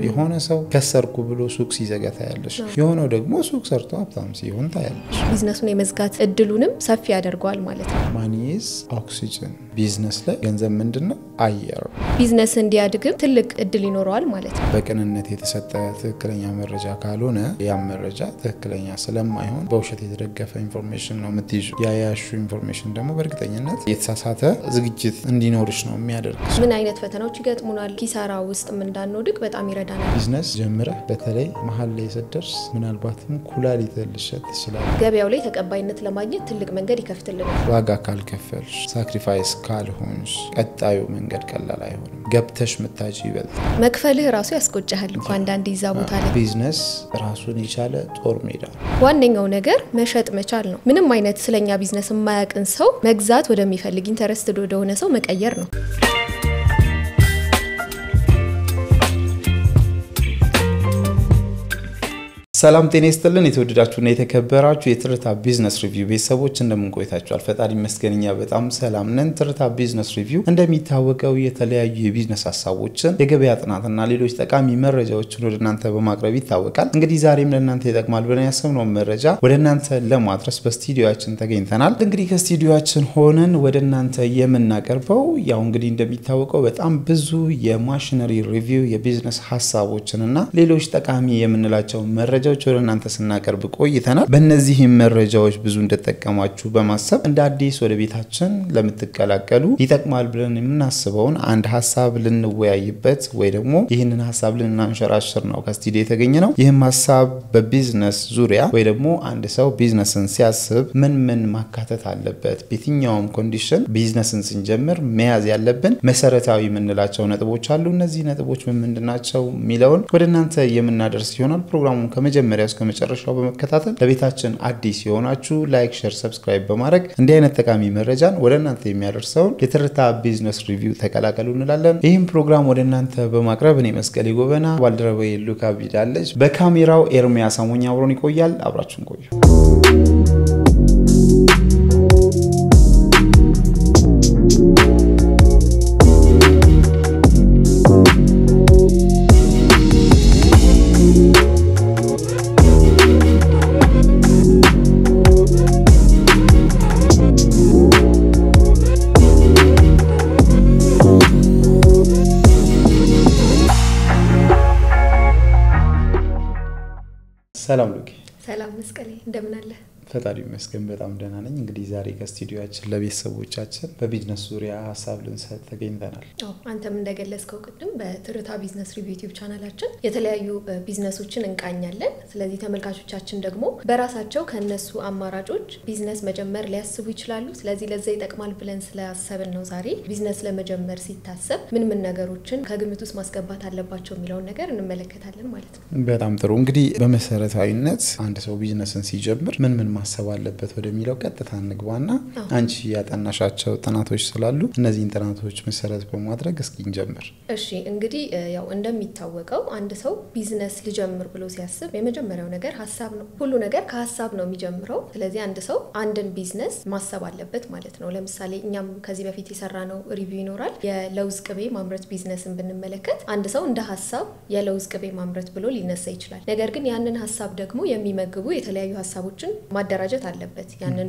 የሆነ ሰው ከሰርኩ ብሎ ሱቅ ሲዘጋ ታያለሽ የሆነው ደግሞ ሱቅ ሰርቶ ሀብታም ሲሆን ታያለሽ ቢዝነሱን የመዝጋት እድሉንም ሰፊ ያደርጋል ማለት ነው ማኒስ ኦክሲጅን ቢዝነስ ላይ ገንዘብ ምንድነው አየር ቢዝነስ እንዲያድግም ትልቅ እድል ይኖረዋል ማለት ነው በቅንነት የተሰጠ ትክክለኛ መረጃ ካልሆነ ያ መረጃ ትክክለኛ ስለማይሆን በውሸት የተደገፈ ኢንፎርሜሽን ነው የምትይዙ ያያሹ ኢንፎርሜሽን ደግሞ በእርግጠኝነት የተሳሳተ ዝግጅት እንዲኖርሽ ነው የሚያደርግሽ ምን አይነት ፈተናዎች ይገጥሙናል ኪሳራ ውስጥም እንዳንወድቅ በጣም ይረዳናል ቢዝነስ ጀምረህ በተለይ መሃል ላይ ስትደርስ ምናልባትም ኩላሊት ልትሸጥ ይችላል ገበያው ላይ ተቀባይነት ለማግኘት ትልቅ መንገድ ይከፍትልናል ዋጋ ካልከፈልሽ ሳክሪፋይስ ካልሆንሽ ቀጣዩ መንገድ ቀላል አይሆንም ገብተሽ መታጂ ይበልጥ መክፈልህ ራሱ ያስቆጫሃል እንኳን አንዳንድ ይዛ ቦታ ላይ ቢዝነስ ራሱን የቻለ ጦር ሜዳ ዋነኛው ነገር መሸጥ መቻል ነው ምንም አይነት ስለኛ ቢዝነስ የማያውቅን ሰው መግዛት ወደሚፈልግ ኢንተረስትድ ወደሆነ ሰው መቀየር ነው ሰላም ጤና ይስጥልን የተወደዳችሁና የተከበራችሁ የትርታ ቢዝነስ ሪቪው ቤተሰቦች እንደምን ቆይታችኋል ፈጣሪ መስገንኛ በጣም ሰላም ነን ትርታ ቢዝነስ ሪቪው እንደሚታወቀው የተለያዩ የቢዝነስ ሐሳቦችን የገበያ ጥናትና ሌሎች ጠቃሚ መረጃዎችን ወደናንተ በማቅረብ ይታወቃል እንግዲህ ዛሬም ለእናንተ ይጠቅማል ብለን ያሰብነው መረጃ ወደናንተ ለማድረስ በስቱዲዮአችን ተገኝተናል እንግዲህ ከስቱዲዮአችን ሆነን ወደናንተ የምናቀርበው ያው እንግዲህ እንደሚታወቀው በጣም ብዙ የማሽነሪ ሪቪው የቢዝነስ ሐሳቦችንና ሌሎች ጠቃሚ የምንላቸው መረጃ ወደናንተ ስናቀርብ ቆይተናል በእነዚህ መረጃዎች ብዙ እንደተጠቀማችሁ በማሰብ እንደ አዲስ ወደ ቤታችን ለምትቀላቀሉ ይጠቅማል ብለን የምናስበውን አንድ ሐሳብ ልንወያይበት ወይ ደግሞ ይህንን ሐሳብ ልናንሸራሽር ነው ከስቱዲዮ የተገኘነው ይህም ሐሳብ በቢዝነስ ዙሪያ ወይ ደግሞ አንድ ሰው ቢዝነስን ሲያስብ ምን ማካተት አለበት በየትኛውም ኮንዲሽን ቢዝነስን ስንጀምር መያዝ ያለብን መሰረታዊ የምንላቸው ነጥቦች አሉ እነዚህ ነጥቦች ምንድናቸው ሚለውን ወደናንተ የምናደርስ ይሆናል ፕሮግራሙን ከመጀመሪያው እስከ መጨረሻው በመከታተል ለቤታችን አዲስ የሆናችሁ ላይክ ሼር ሰብስክራይብ በማድረግ እንዲህ አይነት ጠቃሚ መረጃን ወደናንተ የሚያደርሰው የትርታ ቢዝነስ ሪቪው ተቀላቀሉ እንላለን ይህም ፕሮግራም ወደናንተ በማቅረብ እኔ መስቀሌ ጎበና ባልደረባዬ ሉካ ቢዳለች በካሜራው ኤርሚያስ አሞኛ አብሮን ይቆያል አብራችሁን ቆዩ ሰላም ሉኪ ሰላም መስቀሌ እንደምን አለ ፈጣሪ መስገን በጣም ደህና ነኝ እንግዲህ ዛሬ ከስቱዲዮአችን ለቤተሰቦቻችን በቢዝነስ ዙሪያ ሐሳብ ልንሰጥ ተገኝተናል አንተም እንደገለጽከው ቅድም በትርታ ቢዝነስ ሪቪው ዩቲዩብ ቻናላችን የተለያዩ ቢዝነሶችን እንቃኛለን ስለዚህ ተመልካቾቻችን ደግሞ በራሳቸው ከነሱ አማራጮች ቢዝነስ መጀመር ሊያስቡ ይችላሉ ስለዚህ ለዛ ይጠቅማል ብለን ስላሰብን ነው ዛሬ ቢዝነስ ለመጀመር ሲታሰብ ምን ነገሮችን ከግምት ውስጥ ማስገባት አለባቸው የሚለው ነገር እንመለከታለን ማለት ነው በጣም ጥሩ እንግዲህ በመሰረታዊነት አንድ ሰው ቢዝነስን ሲጀምር ምን ማሰብ አለበት ወደሚለው ቀጥታ እንግባና አንቺ ያጠናሻቸው ጥናቶች ስላሉ እነዚህን ጥናቶች መሰረት በማድረግ እስኪ እንጀምር እሺ እንግዲህ ያው እንደሚታወቀው አንድ ሰው ቢዝነስ ሊጀምር ብሎ ሲያስብ የመጀመሪያው ነገር ሐሳብ ነው ሁሉ ነገር ከሐሳብ ነው የሚጀምረው ስለዚህ አንድ ሰው አንድን ቢዝነስ ማሰብ አለበት ማለት ነው ለምሳሌ እኛም ከዚህ በፊት የሰራነው ሪቪው ይኖራል የለውዝ ቅቤ ማምረት ቢዝነስን ብንመለከት አንድ ሰው እንደ ሐሳብ የለውዝ ቅቤ ማምረት ብሎ ሊነሳ ይችላል ነገር ግን ሐሳብ ደግሞ የሚመግቡ የተለያዩ ሐሳቦችን ማደራጀት አለበት ያንን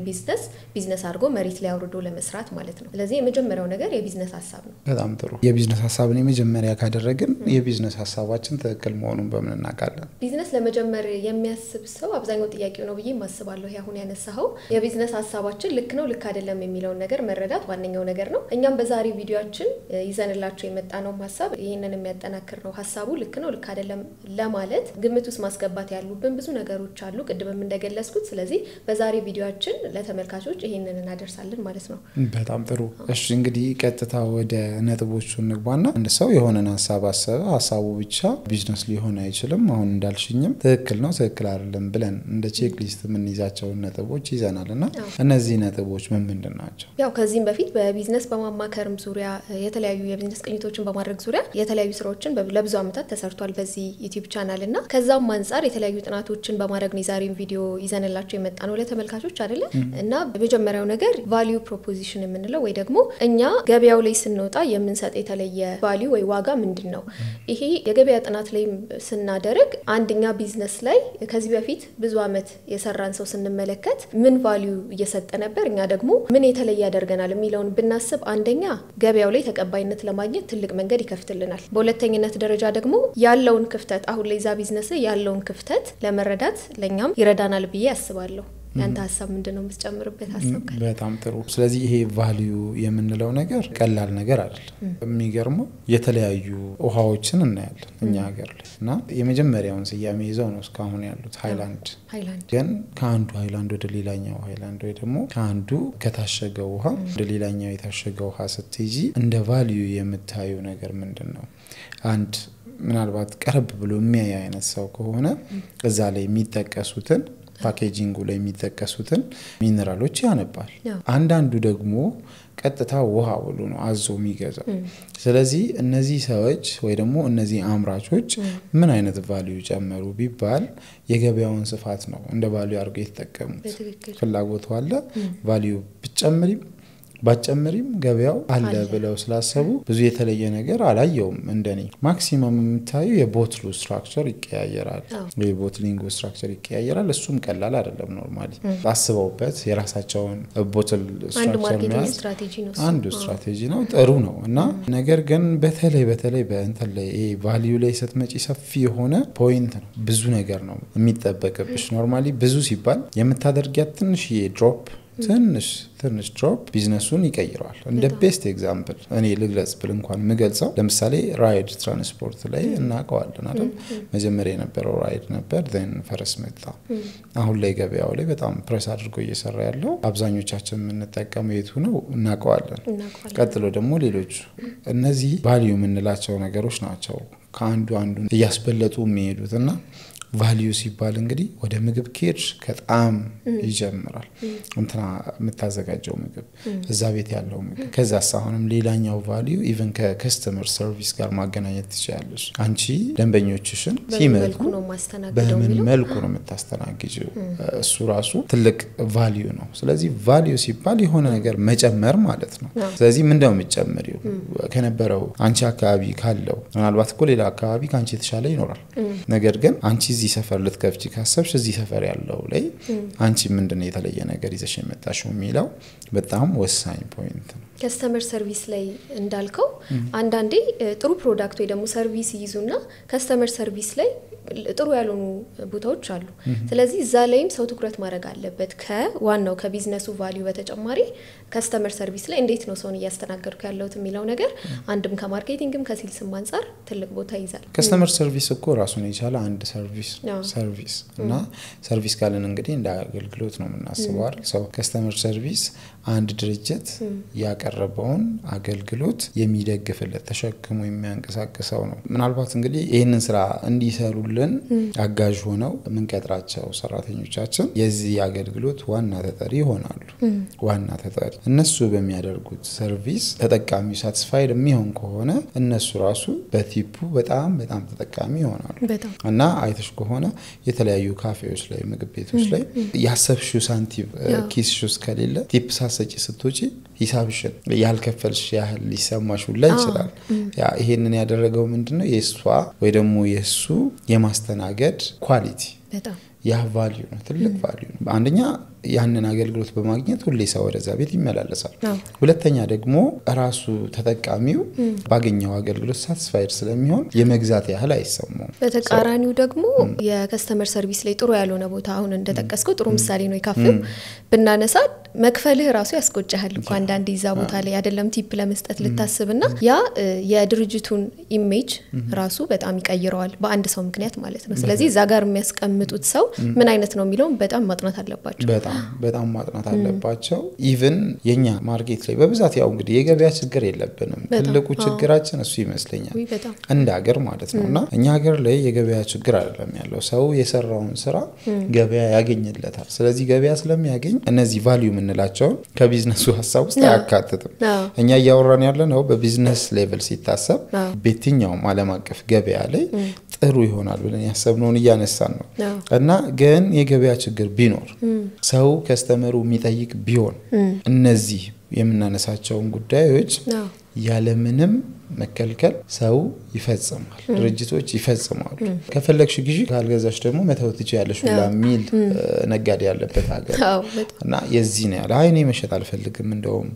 ቢዝነስ አድርጎ መሬት ላይ አውርዶ ለመስራት ማለት ነው ስለዚህ የመጀመሪያው ነገር የቢዝነስ ሐሳብ ነው በጣም ጥሩ የቢዝነስ ሐሳብን የመጀመሪያ ካደረግን የቢዝነስ ሐሳባችን ትክክል መሆኑን በምን እናውቃለን ቢዝነስ ለመጀመር የሚያስብ ሰው አብዛኛው ጥያቄው ነው ብዬ ማስባለሁ ያሁን ያነሳው የቢዝነስ ሐሳባችን ልክ ነው ልክ አይደለም የሚለው ነገር መረዳት ዋነኛው ነገር ነው እኛም በዛሬ ቪዲዮአችን ይዘንላችሁ የመጣነው ሐሳብ ይሄንን የሚያጠናክር ነው ሐሳቡ ልክ ነው ልክ አይደለም ለማለት ግምት ውስጥ ማስገባት ያሉብን ብዙ ነገሮች አሉ ቅድምም እንደገለጽኩት ስለዚህ በዛሬ ቪዲዮአችን ለተመልካቾች ይሄንን እናደርሳለን ማለት ነው በጣም ጥሩ እሺ እንግዲህ ቀጥታ ወደ ነጥቦቹ እንግባና አንድ ሰው የሆነን ሐሳብ አሰበ ሐሳቡ ብቻ ቢዝነስ ሊሆን አይችልም አሁን እንዳልሽኝም ትክክል ነው ትክክል አይደለም ብለን እንደ ቼክ ሊስት ምን ይዛቸው ነጥቦች ይዘናልና እነዚህ ነጥቦች ምንድን ናቸው ያው ከዚህም በፊት በቢዝነስ በማማከርም ዙሪያ የተለያዩ የቢዝነስ ቅኝቶችን በማድረግ ዙሪያ የተለያዩ ስራዎችን ለብዙ አመታት ተሰርቷል በዚህ ዩቲዩብ ቻናልና ከዛም አንፃር የተለያዩ ጥናቶችን በማድረግ ነው ዛሬን ቪዲዮ ይዘንላችሁ ያመጣነው ለተመልካቾች አይደለ እና በመጀመሪያው ነገር ቫልዩ ፕሮፖዚሽን የምንለው ወይ ደግሞ እኛ ገበያው ላይ ስንወጣ የምንሰጥ የተለየ ቫልዩ ወይ ዋጋ ምንድነው ይሄ የገበያ ጥናት ላይ ስናደርግ አንደኛ ቢዝነስ ላይ ከዚህ በፊት ብዙ አመት የሰራን ሰው ስንመለከት ምን ቫልዩ እየሰጠ ነበር እኛ ደግሞ ምን የተለየ ያደርገናል የሚለውን ብናስብ አንደኛ ገበያው ላይ ተቀባይነት ለማግኘት ትልቅ መንገድ ይከፍትልናል በሁለተኛነት ደረጃ ደግሞ ያለውን ክፍተት አሁን ላይ ዛ ቢዝነስ ያለውን ክፍተት ለመረዳት ለኛም ይረዳናል ብዬ አስባለሁ ያንተ ሐሳብ ምንድነው መስጨምርበት ሐሳብ ካለ በጣም ጥሩ ስለዚህ ይሄ ቫልዩ የምንለው ነገር ቀላል ነገር አይደለም የሚገርመው የተለያዩ ውሃዎችን እናያለን እኛ ሀገር ላይ እና የመጀመሪያውን ስያሜ ይዘው ነው እስካሁን ያሉት ሃይላንድ ግን ከአንዱ ሃይላንድ ወደ ሌላኛው ሃይላንድ ወይ ደግሞ ከአንዱ ከታሸገው ውሃ ወደ ሌላኛው የታሸገው ውሃ ስትይጂ እንደ ቫልዩ የምታዩ ነገር ምንድነው አንድ ምናልባት ቀረብ ብሎ የሚያይ አይነት ሰው ከሆነ እዛ ላይ የሚጠቀሱትን ፓኬጂንጉ ላይ የሚጠቀሱትን ሚነራሎች ያነባል አንዳንዱ ደግሞ ቀጥታ ውሃ ብሎ ነው አዞ የሚገዛው ስለዚህ እነዚህ ሰዎች ወይ ደግሞ እነዚህ አምራቾች ምን አይነት ቫልዩ ጨመሩ ቢባል የገበያውን ስፋት ነው እንደ ቫልዩ አድርገው የተጠቀሙት ፍላጎቱ አለ ቫልዩ ብጨምሪም ባጨምሪም ገበያው አለ ብለው ስላሰቡ ብዙ የተለየ ነገር አላየውም እንደኔ ማክሲመም የምታዩ የቦትሉ ስትራክቸር ይቀያየራል የቦትሊንግ ስትራክቸር ይቀያየራል እሱም ቀላል አይደለም ኖርማሊ አስበውበት የራሳቸውን ቦትል ስትራክቸር ነው አንዱ ስትራቴጂ ነው ጥሩ ነው እና ነገር ግን በተለይ በእንትን ላይ ይሄ ቫልዩ ላይ ስትመጪ ሰፊ የሆነ ፖይንት ነው ብዙ ነገር ነው የሚጠበቅብሽ ኖርማሊ ብዙ ሲባል የምታደርጊያት ትንሽ ድሮፕ ትንሽ ድሮፕ ቢዝነሱን ይቀይራል እንደ ቤስት ኤግዛምፕል እኔ ልግለጽ ብል እንኳን ምገልጸው ለምሳሌ ራይድ ትራንስፖርት ላይ እናቀዋለን አይደል መጀመሪያ የነበረው ራይድ ነበር then ፈረስ መጣ አሁን ላይ ገበያው ላይ በጣም ፕሬስ አድርጎ እየሰራ ያለው አብዛኞቻችን የምንጠቀመው የቱ ነው እናቀዋለን ቀጥሎ ደግሞ ሌሎች እነዚህ ቫልዩ የምንላቸው ነገሮች ናቸው ከአንዱ እያስበለጡ የሚሄዱትና ቫልዩ ሲባል እንግዲህ ወደ ምግብ ኬርሽ ከጣም ይጀምራል እንትና የምታዘጋጀው ምግብ እዛ ቤት ያለው ምግብ ከዛ ሳሆንም ሌላኛው ቫልዩ ኢቭን ከከስተመር ሰርቪስ ጋር ማገናኘት ትችላለሽ አንቺ ደንበኞችሽን ሲመጡ በምን መልኩ ነው የምታስተናግጂው እሱ ራሱ ትልቅ ቫልዩ ነው ስለዚህ ቫልዩ ሲባል የሆነ ነገር መጨመር ማለት ነው ስለዚህ ምንድነው የምትጨምሪው ከነበረው አንቺ አካባቢ ካለው ምናልባት እኮ ሌላ አካባቢ ካንቺ የተሻለ ይኖራል ነገር ግን አንቺ እዚህ ሰፈር ልትከፍቺ ካሰብሽ እዚህ ሰፈር ያለው ላይ አንቺ ምንድነው የተለየ ነገር ይዘሽ የመጣሽው የሚለው በጣም ወሳኝ ፖይንት ነው ከስተመር ሰርቪስ ላይ እንዳልከው አንዳንዴ ጥሩ ፕሮዳክት ወይ ደግሞ ሰርቪስ ይዙና ከስተመር ሰርቪስ ላይ ጥሩ ያልሆኑ ቦታዎች አሉ ስለዚህ እዛ ላይም ሰው ትኩረት ማድረግ አለበት ከዋናው ከቢዝነሱ ቫልዩ በተጨማሪ ከስተመር ሰርቪስ ላይ እንዴት ነው ሰውን ያስተናገድኩ ያለውት የሚለው ነገር አንድም ከማርኬቲንግም ከሴልስም አንፃር ትልቅ ቦታ ይዛል ከስተመር ሰርቪስ እኮ ራሱን የቻለ አንድ ሰርቪስ እና ሰርቪስ ካለን እንግዲህ እንደ አገልግሎት ነው የምናስበው አይደል ሰው ከስተመር ሰርቪስ አንድ ድርጅት ያቀረበውን አገልግሎት የሚደግፍለት ተሸክሞ የሚያንቀሳቅሰው ነው ምናልባት እንግዲህ ይሄንን ስራ እንዲሰሩልን አጋዥ ሆነው ምንቀጥራቸው ሰራተኞቻችን የዚህ አገልግሎት ዋና ተጠሪ ይሆናሉ ዋና ተጠሪ እነሱ በሚያደርጉት ሰርቪስ ተጠቃሚው ሳቲስፋይድ የሚሆን ከሆነ እነሱ ራሱ በቲፑ በጣም ተጠቃሚ ይሆናሉ እና አይተሽ ከሆነ የተለያዩ ካፌዎች ላይ ምግብ ቤቶች ላይ ያሰብሽው ሳንቲም ኪስሽ ከሌለ ቲፕ ሳሰጪ ስትወጪ ሂሳብሽን ያልከፈልሽ ያህል ሊሰማሽ ሁላ ይችላል ያ ይሄንን ያደረገው ምንድነው የሷ ወይ ደግሞ የሱ የማስተናገድ ኳሊቲ በጣም ያ ቫልዩ ነው ትልቅ ቫልዩ ነው አንደኛ ያንን አገልግሎት በማግኘት ሁሌ ሰው ወደዛ ቤት ይመላለሳል ሁለተኛ ደግሞ ራሱ ተጠቃሚው ባገኘው አገልግሎት ሳቲስፋይድ ስለሚሆን የመግዛት ያህል አይሰማው በተቃራኒው ደግሞ የከስተመር ሰርቪስ ላይ ጥሩ ያልሆነ ቦታ አሁን እንደተጠቀስከው ጥሩ ምሳሌ ነው የካፌው ብናነሳ መክፈልህ ራሱ ያስቆጫል እንኳን አንዳንዴ ይዛ ቦታ ላይ አይደለም ቲፕ ለመስጠት ልታስብና ያ የድርጅቱን ኢሜጅ ራሱ በጣም ይቀይረዋል በአንድ ሰው ምክንያት ማለት ነው ስለዚህ እዛ ጋር የሚያስቀምጡት ሰው ምን አይነት ነው የሚለው በጣም ማጥናት አለባቸው በጣም ማጥናት አለባቸው ኢቭን የኛ ማርኬት ላይ በብዛት ያው እንግዲህ የገበያ ችግር የለብንም ትልቁ ችግራችን እሱ ይመስለኛል እንደ ሀገር ማለት ነውና እኛ ሀገር ላይ የገበያ ችግር አይደለም ያለው ሰው የሰራውን ስራ ገበያ ያገኝለታል ስለዚህ ገበያ ስለሚያገኝ እነዚህ ቫልዩ ምንላቸው ከቢዝነሱ ሐሳብ ውስጥ ያካተተም እኛ ያወራን ያለነው በቢዝነስ ሌቭል ሲታሰብ በየትኛው ዓለም አቀፍ ገበያ ላይ ጥሩ ይሆናል ብለን ያሰብነውን ያነሳን ነው እና ግን የገበያ ችግር ቢኖር ሰው ከስተመሩ የሚጠይቅ ቢሆን እነዚህ የምናነሳቸው ጉዳዮች ያለ ምንም መከልከል ሰው ይፈጽማል ድርጅቶች ይፈጽማሉ ከፈለግሽ ግዢ ካልገዛሽ ደግሞ መተው ትችያለሽ ሁላ ሚል ነጋዴ ያለበት ሀገር እና የዚህ ነው ያለ አይኔ መሸጥ አልፈልግም እንደውም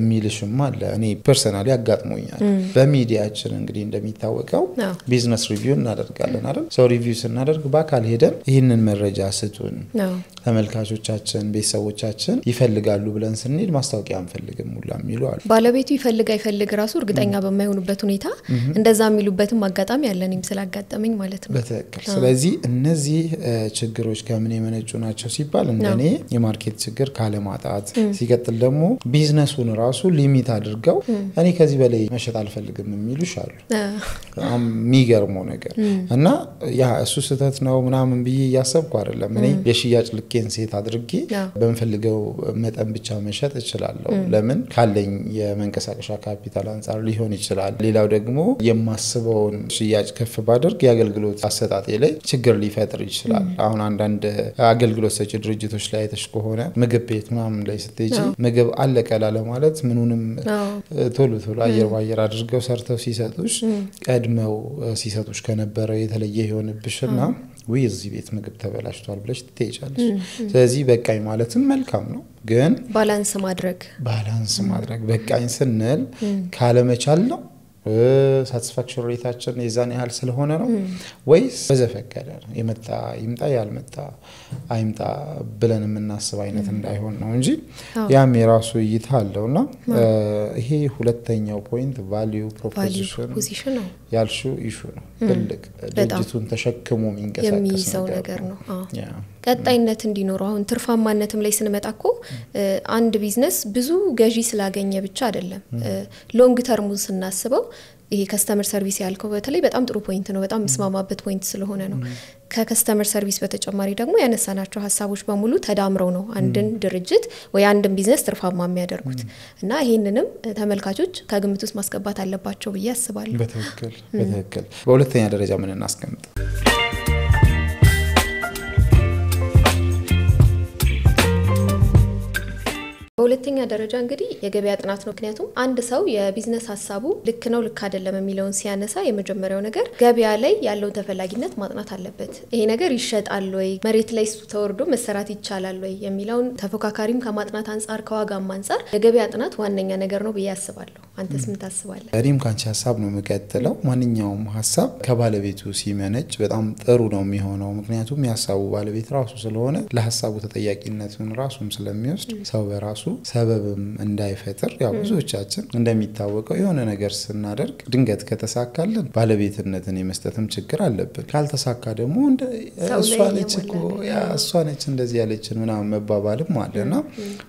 ሚልሽም አለ እኔ ፐርሰናሊ አጋጥሞኛል በሚዲያችን እንግዲህ እንደሚታወቀው ቢዝነስ ሪቪው እናደርጋለን አይደል ሰው ሪቪው ስናደርግ በአካል ሄደን ይሄንን መረጃ ስጡን ተመልካቾቻችን ቤተሰቦቻችን ይፈልጋሉ ብለን ስንል ማስታወቂያ አንፈልግም ሁላ ሚሉ አሉ ባለቤቱ ይፈልግ ራሱ እርግጠኛ በማይሆኑበት ሁኔታ እንደዛ የሚሉበትም አጋጣሚ ያለንም ስላጋጠመኝ ማለት ነው በትክክል ስለዚህ እነዚህ ችግሮች ከምን የመነጩ ናቸው ሲባል እንደኔ የማርኬት ችግር ካለማጣት ሲቀጥል ደግሞ ቢዝነሱን ራሱ ሊሚት አድርገው እኔ ከዚህ በላይ መሸጥ አልፈልግም የሚሉሽ አሉ የሚገርመው ነገር እና ያ እሱ ስህተት ነው ምናምን ብዬ ያሰብኩ አይደለም እኔ የሽያጭ ልኬን ሴት አድርጌ በመፈልገው መጠን ብቻ መሸጥ እችላለሁ ለምን ካለኝ የመንቀሳቀሻ ካፒታል አንፃር ሊሆን ይችላል ሌላው ደግሞ የማስበውን ሽያጭ ከፍ ባደርግ የአገልግሎት አሰጣጤ ላይ ችግር ሊፈጥር ይችላል አሁን አንዳንድ አገልግሎት ሰጪ ድርጅቶች ላይ ተሽከሆነ ምግብ ቤት ምናምን ላይ ስትሄጂ ምግብ አለቀላለ ማለት ምኑንም ቶሎ አየር ባየር አድርገው ሰርተው ሲሰጡሽ ቀድመው ሲሰጡሽ ከነበረ የተለየ ይሆንብሽና ወይ እዚህ ቤት ምግብ ተበላሽቷል ብለሽ ትተይቻለሽ ስለዚህ በቃኝ ማለትም መልካም ነው ግን ባላንስ ማድረግ በቃኝ ስንል ካለ መቻል ነው ሳቲስፋክሽን ሬታችን የዛን ያህል ስለሆነ ነው ወይስ በዘፈቀደ ነው ይምጣ ያልመጣ አይምጣ ብለን የምናስብ አይነት እንዳይሆን ነው እንጂ ያም የራሱ እይታ አለውና ይሄ ሁለተኛው ፖይንት ቫልዩ ፕሮፖዚሽን ነው ያልሹ ኢሹ ነው ትልቅ ድርጅቱን ተሸክሞ የሚንቀሳቀስ ነገር ነው ቀጣይነት እንዲኖረው አሁን ትርፋማነትም ላይ ስንመጣኮ አንድ ቢዝነስ ብዙ ገዢ ስላገኘ ብቻ አይደለም ሎንግ ተርሙን ስናስበው ይሄ ከስተመር ሰርቪስ ያልከው በተለይ በጣም ጥሩ ፖይንት ነው በጣም መስማማበት ፖይንት ስለሆነ ነው ከከስተመር ሰርቪስ በተጨማሪ ደግሞ ያነሳናቸው ሐሳቦች በሙሉ ተዳምረው ነው አንድን ድርጅት ወይ አንድን ቢዝነስ ትርፋማ የሚያደርጉት እና ይሄንንም ተመልካቾች ከግምት ውስጥ ማስገባት አለባቸው ብዬ አስባለሁ በትክክል በሁለተኛ ደረጃ ምን እናስቀምጥ በሁለተኛ ደረጃ እንግዲህ የገበያ ጥናት ነው ምክንያቱም አንድ ሰው የቢዝነስ ሐሳቡ ልክ ነው ልክ አይደለም የሚለውን ሲያነሳ የመጀመሪያው ነገር ገበያ ላይ ያለው ተፈላጊነት ማጥናት አለበት ይሄ ነገር ይሸጣል ወይ መሬት ላይ ተወርዶ መሰራት ይቻላል ወይ የሚለውን ተፎካካሪም ከማጥናት አንፃር ከዋጋም አንፃር የገበያ ጥናት ዋነኛ ነገር ነው ብዬ አስባለሁ አንተስ ምን ታስባለህ እኔም ካንቺ ሐሳብ ነው መከተለው ማንኛውም ሐሳብ ከባለቤቱ ሲመነጭ በጣም ጥሩ ነው የሚሆነው ምክንያቱም ያሳቡ ባለቤት ራሱ ስለሆነ ለሐሳቡ ተጠያቂነቱን ራሱም ስለሚወስድ ሰው በራሱ ሰበብም እንዳይፈጥር ያው ብዙዎቻችን እንደሚታወቀው የሆነ ነገር ስናደርግ ድንገት ከተሳካልን ባለቤትነትን የመስጠትም ችግር አለብን ካልተሳካ ደግሞ እሷ ነች እንደዚህ ያለችን ምናምን መባባልም አለና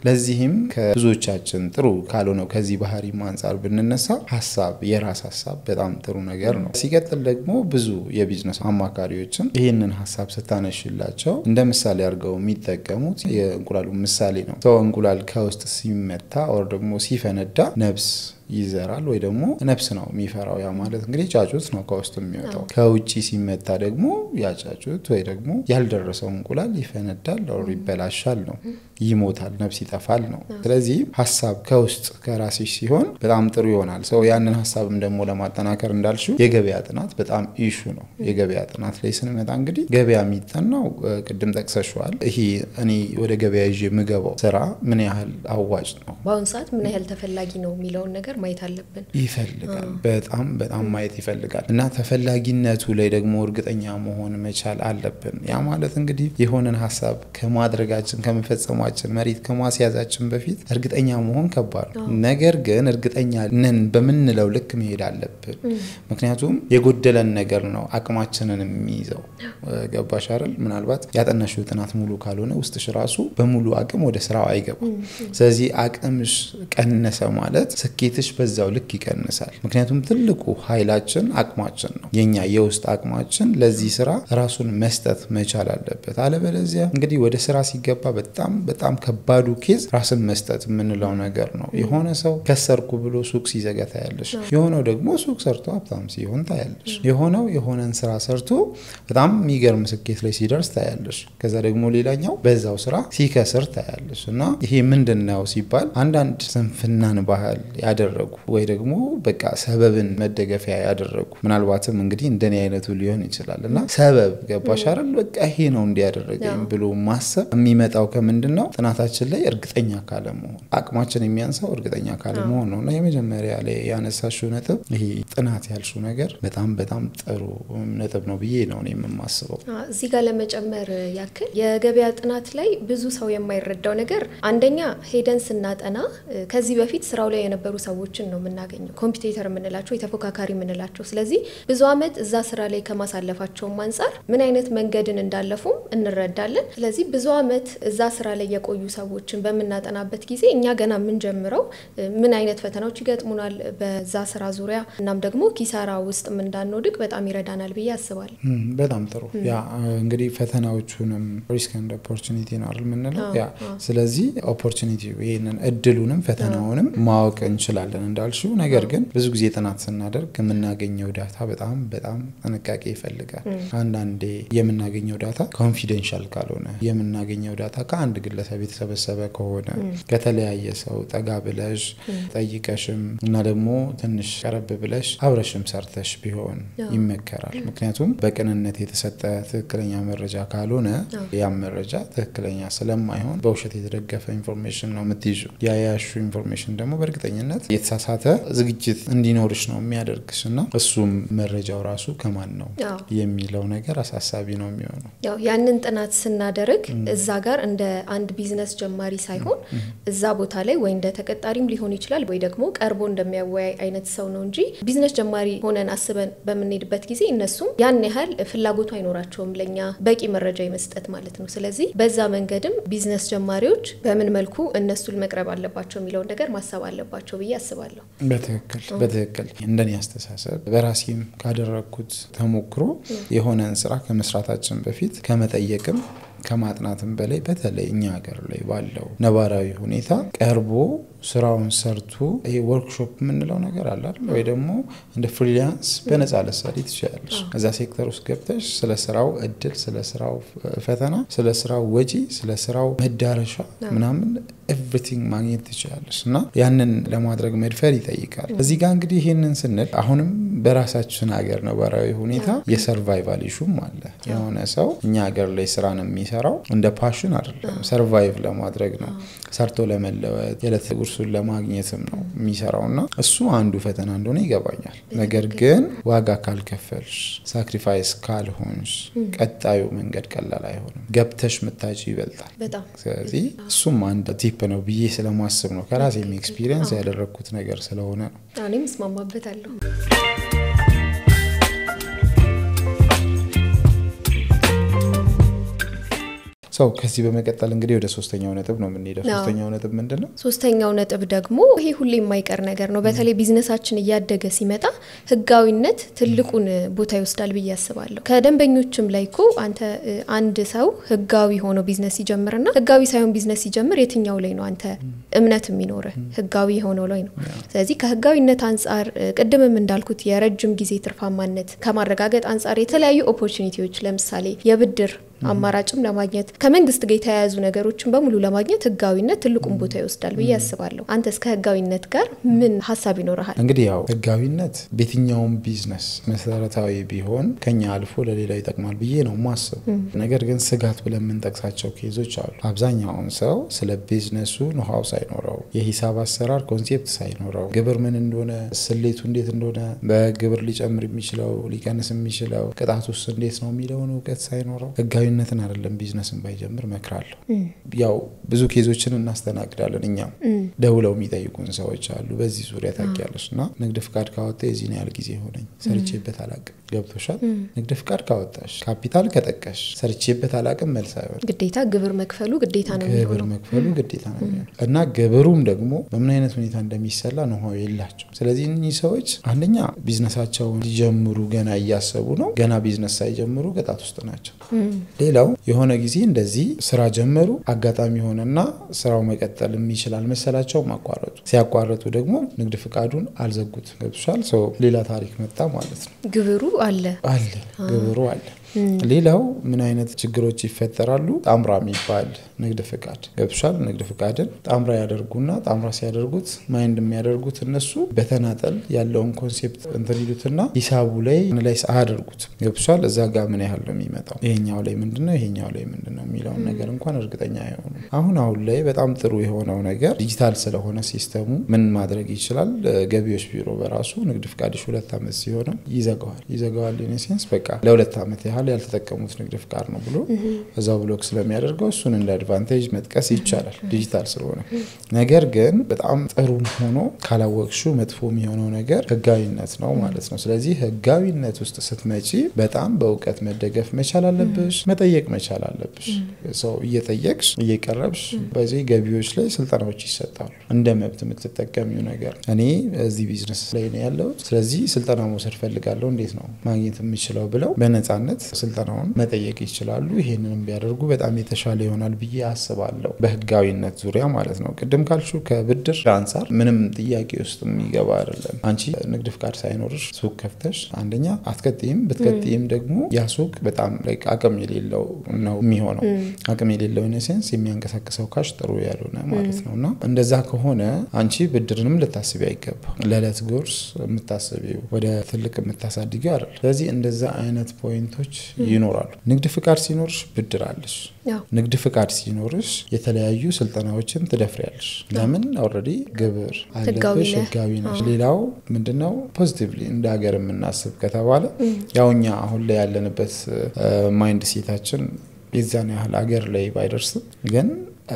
ለዚህም ከብዙዎቻችን ጥሩ ካልሆነው ከዚህ ባህሪ አንፃር ብንነሳ ሐሳብ የራስ ሐሳብ በጣም ጥሩ ነገር ነው ሲቀጥል ደግሞ ብዙ የቢዝነስ አማካሪዎችን ይሄንን ሐሳብ ስታነሽላቸው እንደ ምሳሌ አድርገው የሚጠቀሙት የእንቁላሉ ምሳሌ ነው ሰው እንቁላል ከውስጥ ሲመታ or ደግሞ ሲፈነዳ ነብስ ይዘራል ወይ ደግሞ ነብስ ነው የሚፈራው ያ ማለት እንግዲህ ጫጩት ነው ከውስጥ የሚወጣው ከውጪ ሲመታ ደግሞ ያ ጫጩት ወይ ደግሞ ያልደረሰው እንቁላል ይፈነዳል or ይበላሻል ነው ይሞታል ነብስ ይጠፋል ነው ስለዚህ ሐሳብ ከውስጥ ከራስሽ ሲሆን በጣም ጥሩ ይሆናል ሰው ያንን ሐሳብም ደግሞ ለማጠናከር እንዳልሽው የገበያ ጥናት በጣም ኢሹ ነው የገበያ ጥናት ላይ ስንመጣ እንግዲህ ገበያ የሚጠናው ቅድም ጠቅሰሽዋል ይሄ እኔ ወደ ገበያ ይዤ ምገባው ስራ ምን ያህል አዋጭ ነው በአሁን ሰዓት ምን ያህል ተፈላጊ ነው የሚለውን ነገር ማየት አለብን ይፈልጋል በጣም ማየት ይፈልጋል እና ተፈላጊነቱ ላይ ደግሞ እርግጠኛ መሆን መቻል አለብን ያ ማለት እንግዲህ የሆነን ሐሳብ ከማድረጋችን ከመፈጸማችን መሬት ከማስያዛችን በፊት እርግጠኛ መሆን ከባድ ነው ነገር ግን እርግጠኛ ነን በመንለው ልክ መሄድ አለብን ምክንያቱም የጎደለን ነገር ነው አቅማችንን የሚይዘው ገባሽ አይደል ምናልባት ያጠናሽው ጥናት ሙሉ ካልሆነ ውስጥሽ ራሱ በሙሉ አቅም ወደ ስራው አይገባም ስለዚህ አቅምሽ ቀነሰ ማለት ስኬትሽ በዛው ልክ ይቀንሳል ምክንያቱም ትልቁ ኃይላችን አቅማችን ነው የኛ የውስጥ አቅማችን ለዚህ ስራ ራሱን መስጠት መቻል አለበት አለበለዚያ እንግዲህ ወደ ስራ ሲገባ በጣም ከባዱ ኬዝ ራስን መስጠት ምንለው ነገር ነው የሆነ ሰው ከሰርኩ ብሎ ሱቅ ሲዘጋ ታያለሽ የሆነው ደግሞ ሱቅ ሰርቶ ሀብታም ሲሆን ታያለሽ የሆነን ስራ ሰርቶ በጣም የሚገርም ስኬት ላይ ሲደርስ ታያለሽ ከዛ ደግሞ ሌላኛው በዛው ስራ ሲከስር ታያለሽ እና ይሄ ምንድነው ሲባል አንዳንድ ስንፍናን ባህል ያደረጉ ወይ ደግሞ በቃ ሰበብን መደገፊያ ያደረጉ ምናልባትም እንግዲህ እንደኔ አይነቱ ሊሆን ይችላልና ሰበብ ገባሽ አይደል በቃ ይሄ ነው እንዲያደረገኝ ብሎ ማሰብ የሚመጣው ከምንድነው ጥናታችን ላይ እርግጠኛ ካለመሆን አቅማችን የሚያንሳው እርግጠኛ ካለመሆን ነውና የመጀመሪያ ላይ ያነሳሽው ነጥብ ይሄ ጥናት ያልሽው ነገር በጣም ጥሩ ነጥብ ነው ብዬ ነው እኔ የማስበው እዚህ ጋር ለመጨመር ያክል የገበያ ጥናት ላይ ብዙ ሰው የማይረዳው ነገር አንደኛ ሄደን ስናጠና ከዚህ በፊት ስራው ላይ የነበሩ ሰዎችን ነው የምናገኘው ኮምፒቲተር የምንላቸው የተፎካካሪ የምንላቸው ስለዚህ ብዙ አመት እዛ ስራ ላይ ከማሳለፋቸው አንፃር ምን አይነት መንገድን እንዳለፉም እንረዳለን ስለዚህ ብዙ አመት እዛ ስራ ላይ የቆዩ ሰዎችን በመናጠናበት ጊዜ እኛ ገና ምን ጀምረው ምን አይነት ፈተናዎች ይገጥሙናል በዛ ስራ ዙሪያ እናም ደግሞ ኪሳራ ውስጥ ምን እንዳንወድቅ በጣም ይረዳናል ብዬ አስባለሁ በጣም ጥሩ ያ እንግዲህ ፈተናዎቹንም ሪስክ ኤንድ ኦፖርቹኒቲ ነው አይደል ምንለው ያ ስለዚህ ኦፖርቹኒቲ ይሄንን እድሉንም ፈተናውንም ማወቅ እንችላለን እንዳልሽው ነገር ግን ብዙ ጊዜ ጥናት ስናደርግ የምናገኘው ዳታ በጣም ጥንቃቄ ይፈልጋል አንዳንዴ የምናገኘው ዳታ ኮንፊደንሻል ካልሆነ የምናገኘው ዳታ ከአንድ ግለሰብ የተሰበሰበ ከሆነ ከተለያየ ሰው ጠጋ ብለሽ ጠይቀሽም እና ደግሞ ትንሽ ቀረብ ብለሽ አብረሽም ሰርተሽ ቢሆን ይመከራል ምክንያቱም በቅንነት የተሰጠ ትክክለኛ መረጃ ካልሆነ ያ መረጃ ትክክለኛ ስለማይሆን በውሸት የተደገፈ ኢንፎርሜሽን ነው የምትይዙ ያያሹ ኢንፎርሜሽን ደግሞ በእርግጠኝነት የተሳሳተ ዝግጅት እንዲኖርሽ ነው የሚያደርግሽና እሱም መረጃው ራሱ ከማን ነው የሚለው ነገር አሳሳቢ ነው የሚሆነው ያው ያንን ጥናት ስናደርግ እዛ ጋር እንደ አንድ ቢዝነስ ጀማሪ ሳይሆን እዛ ቦታ ላይ ወይ እንደ ተቀጣሪም ሊሆን ይችላል ወይ ደግሞ ቀርቦ እንደሚያወያይ አይነት ሰው ነው እንጂ ቢዝነስ ጀማሪ ሆነን አስበን በመንሄድበት ጊዜ እነሱም ያን ያህል ፍላጎቱ አይኖራቸውም ለኛ በቂ መረጃ ይመስጠት ማለት ነው ስለዚህ በዛ መንገድም ቢዝነስ ጀማሪዎች በምን መልኩ እነሱን መቅረብ አለባቸው የሚለው ነገር ማሰብ አለባቸው ብዬ አስባለሁ በትክክል እንደኔ አስተሳሰብ በራሴም ካደረኩት ተሞክሮ የሆነን ስራ ከመስራታችን በፊት ከመጠየቅም ከማጥናትም በላይ በተለይ እኛ ሀገር ላይ ባለው ነባራዊ ሁኔታ ቀርቦ ስራውን ሰርቶ ይሄ ወርክሾፕ ምንለው ነገር አለ አይደል ወይ ደግሞ እንደ ፍሪላንስ በነፃ ለሰሪ ትችላለሽ እዛ ሴክተር ውስጥ ገብተሽ ስለ ስራው እድል ስለ ስራው ፈተና ስለ ስራው ወጪ ስለ ስራው መዳረሻ ምናምን ኤቭሪቲንግ ማግኘት ትችላለሽ እና ያንን ለማድረግ መድፈር ይጠይቃል እዚህ ጋር እንግዲህ ይሄንን ስንል አሁንም በራሳችን ሀገር ነባራዊ ሁኔታ የሰርቫይቫል ኢሹም አለ የሆነ ሰው እኛ ሀገር ላይ ስራን የሚሰራው እንደ ፓሽን አይደለም ሰርቫይቭ ለማድረግ ነው ሰርቶ ለመለወጥ የዕለት ጉርሱን ለማግኘትም ነው የሚሰራውና እሱ አንዱ ፈተና እንደሆነ ይገባኛል ነገር ግን ዋጋ ካልከፈልሽ ሳክሪፋይስ ካልሆንሽ ቀጣዩ መንገድ ቀላል አይሆንም ገብተሽ መታጭ ይበልጣል ስለዚህ እሱም አንድ ቲፕ ነው ብዬ ስለማስብ ነው ከራሴም ኤክስፒሪየንስ ያደረኩት ነገር ስለሆነ ነው እኔም ስማማበታለሁ ሰው ከዚህ በመቀጠል እንግዲህ ወደ ሶስተኛው ነጥብ ነው የምንሄደው ሶስተኛው ነጥብ ምንድነው ሶስተኛው ነጥብ ደግሞ ይሄ ሁሌ የማይቀር ነገር ነው በተለይ ቢዝነሳችን እያደገ ሲመጣ ህጋዊነት ትልቁን ቦታ ይወስዳል ብዬ አስባለሁ ከደንበኞችም ላይኮ አንተ አንድ ሰው ህጋዊ ሆኖ ቢዝነስ ይጀምርና ህጋዊ ሳይሆን ቢዝነስ ይጀምር የትኛው ላይ ነው አንተ እምነት የሚኖር ህጋዊ ሆኖ ላይ ነው ስለዚህ ከህጋዊነት አንፃር ቅድምም እንዳልኩት የረጅም ጊዜ ትርፋማነት ከማረጋገጥ አንፃር የተለያዩ ኦፖርቹኒቲዎች ለምሳሌ የብድር አማራጭም ለማግኘት ከመንግስት ጋር የተያያዙ ነገሮችን በሙሉ ለማግኘት ህጋዊነት ትልቁን ቦታ ይወስዳል ብዬ አስባለሁ። አንተስ ከህጋዊነት ጋር ምን ሐሳብ ይኖርሃል? እንግዲህ ያው ህጋዊነት በየትኛውም ቢዝነስ መሰረታዊ ቢሆን ከኛ አልፎ ለሌላው ይጠቅማል ብዬ ነው ማስበው። ነገር ግን ስጋት ብለን የምንጠቅሳቸው ኬዞች አሉ። አብዛኛውን ሰው ስለ ቢዝነሱ ኖሃው ሳይኖረው የሂሳብ አሰራር ኮንሴፕት ሳይኖረው ግብር ምን እንደሆነ ስሌቱ እንዴት እንደሆነ በግብር ሊጨምር የሚችለው ሊቀንስ የሚችለው ቅጣቱስ እንዴት ነው የሚለውን እውቀት ሳይኖረው ህጋዊነትን አይደለም ቢዝነስን ባይጀምር መክራለሁ። ያው ብዙ ኬዞችን እናስተናግዳለን እኛም ደውለው የሚጠይቁን ሰዎች አሉ በዚህ ዙሪያ ታውቂያለሽና ንግድ ፍቃድ ካወጣ የዚህ ነው ያለ ጊዜ ሆነኝ ሰርቼበት አላቅም ገብቶሻል። ንግድ ፍቃድ ካወጣሽ ካፒታል ከጠቀሽ ሰርቼበት አላቅም መልስ አይሆን ግዴታ ግብር መክፈሉ ግዴታ ነው ግብር መክፈሉ ግዴታ ነው እና ግብሩም ደግሞ በምን አይነት ሁኔታ እንደሚሰላ ነው የላቸው። ስለዚህ እኚህ ሰዎች አንደኛ ቢዝነሳቸውን ሊጀምሩ ገና እያሰቡ ነው ገና ቢዝነስ ሳይጀምሩ ቅጣት ውስጥ ናቸው። ሌላው የሆነ ጊዜ እንደዚህ ስራ ጀመሩ አጋጣሚ ሆነና ስራው መቀጠል የሚችላል መሰላቸው ማቋረጡ ሲያቋርጡ ደግሞ ንግድ ፍቃዱን አልዘጉት ገብቶሻል። ሶ ሌላ ታሪክ መጣ ማለት ነው። ግብሩ አለ ግብሩ አለ። ሌላው ምን አይነት ችግሮች ይፈጠራሉ? ጣምራ የሚባል ንግድ ፍቃድ ገብቶሻል። ንግድ ፍቃድን ጣምራ ያደርጉና ጣምራ ሲያደርጉት ማይንድ የሚያደርጉት እነሱ በተናጠል ያለውን ኮንሴፕት እንተሪሉትና ሂሳቡ ላይ አናላይዝ አያደርጉት ገብቶሻል። እዛ ጋር ምን ያህል ነው የሚመጣው ይሄኛው ላይ ምንድነው ይሄኛው ላይ ምንድነው የሚለውን ነገር እንኳን እርግጠኛ አይሆኑም። አሁን ላይ በጣም ጥሩ የሆነው ነገር ዲጂታል ስለሆነ ሲስተሙ ምን ማድረግ ይችላል? ገቢዎች ቢሮ በራሱ ንግድ ፍቃድሽ 2 አመት ሲሆን ይዘጋዋል ኢንሴንስ በቃ ለ2 አመት ያህል ያልተጠቀሙት ንግድ ፍቃድ ነው ብሎ እዛው ብሎክ ስለሚያደርገው እሱን እንደ አድቫንቴጅ መጥቀስ ይቻላል ዲጂታል ስለሆነ። ነገር ግን በጣም ጥሩ ሆኖ ካላወቅሽው መጥፎ የሚሆነው ነገር ህጋዊነት ነው ማለት ነው። ስለዚህ ህጋዊነት ውስጥ ስትመጪ በጣም በእውቀት መደገፍ መቻል አለብሽ መጠየቅ መቻል አለብሽ። ሰው እየጠየቅሽ እየቀረብሽ በዚህ ገቢዎች ላይ ስልጠናዎች ይሰጣሉ እንደ መብት የምትጠቀሚው ነገር። እኔ እዚህ ቢዝነስ ላይ ነው ያለው ስለዚህ ስልጠና መውሰድ ፈልጋለሁ እንዴት ነው ማግኘት የምችለው ብለው በነፃነት ስልጠናውን መጠየቅ ይችላሉ። ይሄንንም ቢያደርጉ በጣም የተሻለ ይሆናል ብዬ አስባለሁ በህጋዊነት ዙሪያ ማለት ነው። ቅድም ካልሹ ከብድር አንፃር ምንም ጥያቄ ውስጥ የሚገባ አይደለም። አንቺ ንግድ ፍቃድ ሳይኖርሽ ሱቅ ከፍተሽ አንደኛ አትቀጥይም ብትቀጥይም ደግሞ ያ ሱቅ በጣም አቅም የሌለው ነው የሚሆነው። አቅም የሌለው ኢንሴንስ የሚያንቀሳቅሰው ካሽ ጥሩ ያልሆነ ማለት ነውና እንደዛ ከሆነ አንቺ ብድርንም ልታስቢ አይገባ ለለት ጉርስ የምታስቢው ወደ ትልቅ የምታሳድጊው አይደል። ስለዚህ እንደዛ አይነት ፖይንቶች ይኖራሉ። ንግድ ፍቃድ ሲኖርሽ ብድር አለሽ። ንግድ ፍቃድ ሲኖርሽ የተለያዩ ስልጠናዎችን ትደፍሪያለሽ። ለምን ኦሬዲ ግብር አለብሽ ህጋዊ ነሽ። ሌላው ምንድነው ፖዚቲቭሊ እንደ ሀገር የምናስብ ከተባለ ያውኛ አሁን ላይ ያለንበት ማይንድ ሴታችን የዛን ያህል ሀገር ላይ ባይደርስም ግን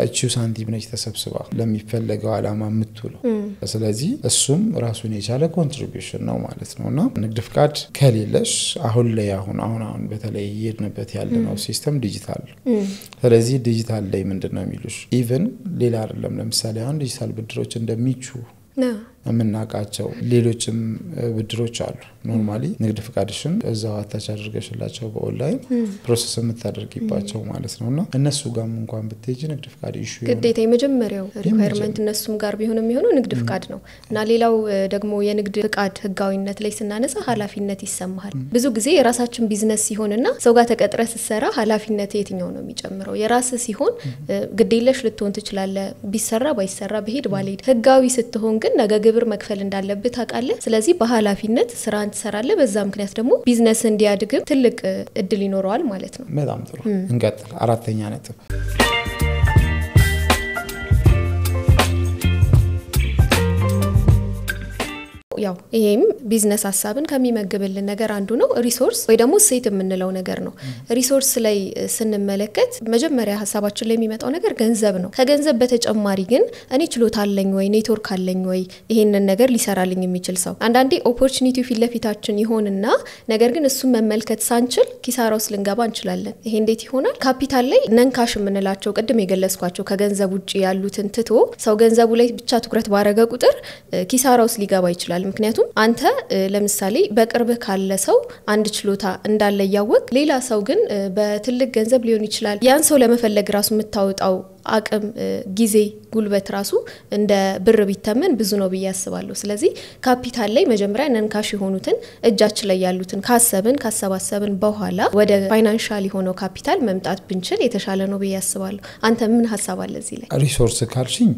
እቺው ሳንቲም ነች ተሰብስባ ለሚፈለገው አላማ የምትውለው። ስለዚህ እሱም ራሱን የቻለ ኮንትሪቢዩሽን ነው ማለት ነውና ንግድ ፍቃድ ከሌለሽ አሁን ላይ አሁን በተለይ የሄድንበት ያለነው ሲስተም ዲጂታል። ስለዚህ ዲጂታል ላይ ምንድነው የሚሉሽ ኢቭን ሌላ አይደለም። ለምሳሌ አሁን ዲጂታል ብድሮች እንደሚቹ የምናቃቸው ሌሎችም ብድሮች አሉ። ኖርማሊ ንግድ ፍቃድሽን እዛው አታች አድርገሽላቸው በኦንላይን ፕሮሰስ የምታደርጊባቸው ማለት ነውና እነሱ ጋር እንኳን ብትሄጂ ንግድ ፍቃድ ኢሹ ግዴታ የመጀመሪያው ሪኳየርመንት እነሱም ጋር ቢሆንም የሚሆነው ንግድ ፍቃድ ነው። እና ሌላው ደግሞ የንግድ ፍቃድ ህጋዊነት ላይ ስናነሳ ኃላፊነት ይሰማሃል። ብዙ ጊዜ የራሳችን ቢዝነስ ሲሆንና ሰው ጋር ተቀጥረ ሲሰራ ኃላፊነት የትኛው ነው የሚጨምረው? የራስ ሲሆን ግዴለሽ ልትሆን ትችላለህ ቢሰራ ባይሰራ በሄድ ባልሄድ። ህጋዊ ስትሆን ግን ነገ ግብር መክፈል እንዳለብህ ታውቃለህ። ስለዚህ በኃላፊነት ስራን ትሰራለህ። በዛ ምክንያት ደግሞ ቢዝነስ እንዲያድግም ትልቅ እድል ይኖረዋል ማለት ነው። በጣም ጥሩ እንቀጥል። አራተኛ ነጥብ ያው ይሄም ቢዝነስ ሐሳብን ከሚመግብልን ነገር አንዱ ነው። ሪሶርስ ወይ ደግሞ ሴት የምንለው ነገር ነው። ሪሶርስ ላይ ስንመለከት መጀመሪያ ሐሳባችን ላይ የሚመጣው ነገር ገንዘብ ነው። ከገንዘብ በተጨማሪ ግን እኔ ችሎታ አለኝ ወይ ኔትወርክ አለኝ ወይ ይሄንን ነገር ሊሰራልኝ የሚችል ሰው። አንዳንዴ ኦፖርቹኒቲው ፊት ለፊታችን ይሆንና ነገር ግን እሱን መመልከት ሳንችል ኪሳራ ውስጥ ልንገባ እንችላለን። ይሄ እንዴት ይሆናል? ካፒታል ላይ ነንካሽ የምንላቸው ቅድም የገለጽኳቸው ከገንዘብ ውጪ ያሉትን ትቶ ሰው ገንዘቡ ላይ ብቻ ትኩረት ባረገ ቁጥር ኪሳራ ውስጥ ሊገባ ይችላል። ምክንያቱም አንተ ለምሳሌ በቅርብ ካለ ሰው አንድ ችሎታ እንዳለ ያወቅ ሌላ ሰው ግን በትልቅ ገንዘብ ሊሆን ይችላል ያን ሰው ለመፈለግ ራሱ የምታወጣው አቅም ጊዜ ጉልበት ራሱ እንደ ብር ቢተመን ብዙ ነው ብዬ አስባለሁ ስለዚህ ካፒታል ላይ መጀመሪያ ነንካሽ የሆኑትን እጃችን ላይ ያሉትን ካሰባሰብን በኋላ ወደ ፋይናንሻል የሆነው ካፒታል መምጣት ብንችል የተሻለ ነው ብዬ አስባለሁ አንተ ምን ሐሳብ አለ እዚህ ላይ ሪሶርስ ካልሽኝ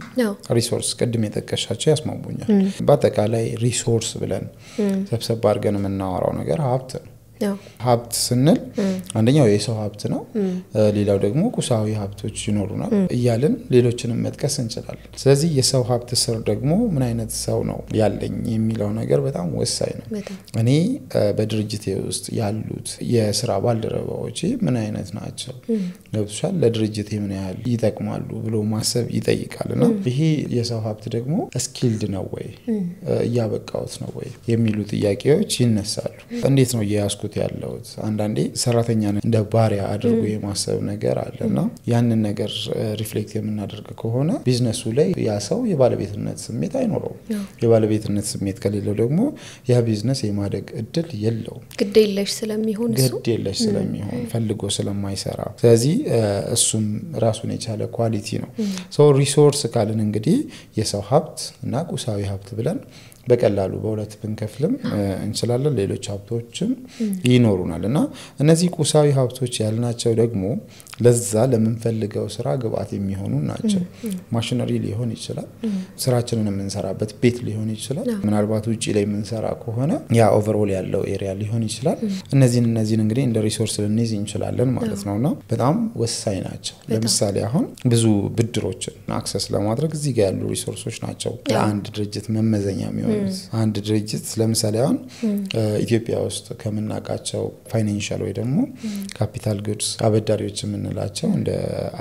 ሪሶርስ ቀድሜ ተጠቀሻቸው ያስማሙኛል በአጠቃላይ ሪሶርስ ብለን ሰብሰብ አድርገን የምናወራው ነገር ሀብት ነው ሀብት ስንል አንደኛው የሰው ሀብት ነው ሌላው ደግሞ ቁሳዊ ሀብቶች ይኖሩናል እያልን ሌሎችንም መጥቀስ እንችላለን ስለዚህ የሰው ሀብት ስር ደግሞ ምን አይነት ሰው ነው ያለኝ የሚለው ነገር በጣም ወሳኝ ነው እኔ በድርጅቴ ውስጥ ያሉት የሥራ ባልደረባዎች ምን አይነት ናቸው ለብቻል ለድርጅቴ ምን ያህል ይጠቅማሉ ብሎ ማሰብ ይጠይቃልና ይሄ የሰው ሀብት ደግሞ ስኪልድ ነው ወይ ያበቃውት ነው ወይ የሚሉ ጥያቄዎች ይነሳሉ እንዴት ነው ያስኩት ያለውት አንዳንዴ ሰራተኛን እንደ ባሪያ አድርጎ የማሰብ ነገር አለና ያንን ነገር ሪፍሌክት የምናደርግ ከሆነ ቢዝነሱ ላይ ያ ሰው የባለቤትነት ስሜት አይኖረውም የባለቤትነት ስሜት ከሌለው ደግሞ ያ ቢዝነስ የማደግ እድል የለውም ግዴለሽ ስለሚሆን ፈልጎ ስለማይሰራ ስለዚህ እሱም ራሱን የቻለ ኳሊቲ ነው ሶ ሪሶርስ ካልን እንግዲህ የሰው ሀብት እና ቁሳዊ ሀብት ብለን በቀላሉ በሁለት ብንከፍልም እንችላለን ሌሎች ሀብቶችም ይኖሩናልና እነዚህ ቁሳዊ ሀብቶች ያልናቸው ደግሞ ለዛ ለምንፈልገው ስራ ግብአት የሚሆኑ ናቸው ማሽነሪ ሊሆን ይችላል ስራችንን የምንሰራበት ቤት ሊሆን ይችላል ምናልባት ውጪ ላይ የምንሰራ ከሆነ ያ ኦቨርኦል ያለው ኤሪያ ሊሆን ይችላል እነዚህን እንግዲህ እንደ ሪሶርስ ልንይዝ እንችላለን ማለት ነውና በጣም ወሳኝ ናቸው ለምሳሌ አሁን ብዙ ብድሮችን አክሰስ ለማድረግ እዚህ ጋር ያሉ ሪሶርሶች ናቸው ለአንድ ድርጅት መመዘኛ የሚሆኑት አንድ ድርጅት ለምሳሌ አሁን ኢትዮጵያ ውስጥ ከመናቃቸው ፋይናንሻል ወይ ደግሞ ካፒታል ጉድስ አበዳሪዎች የምንላቸው እንደ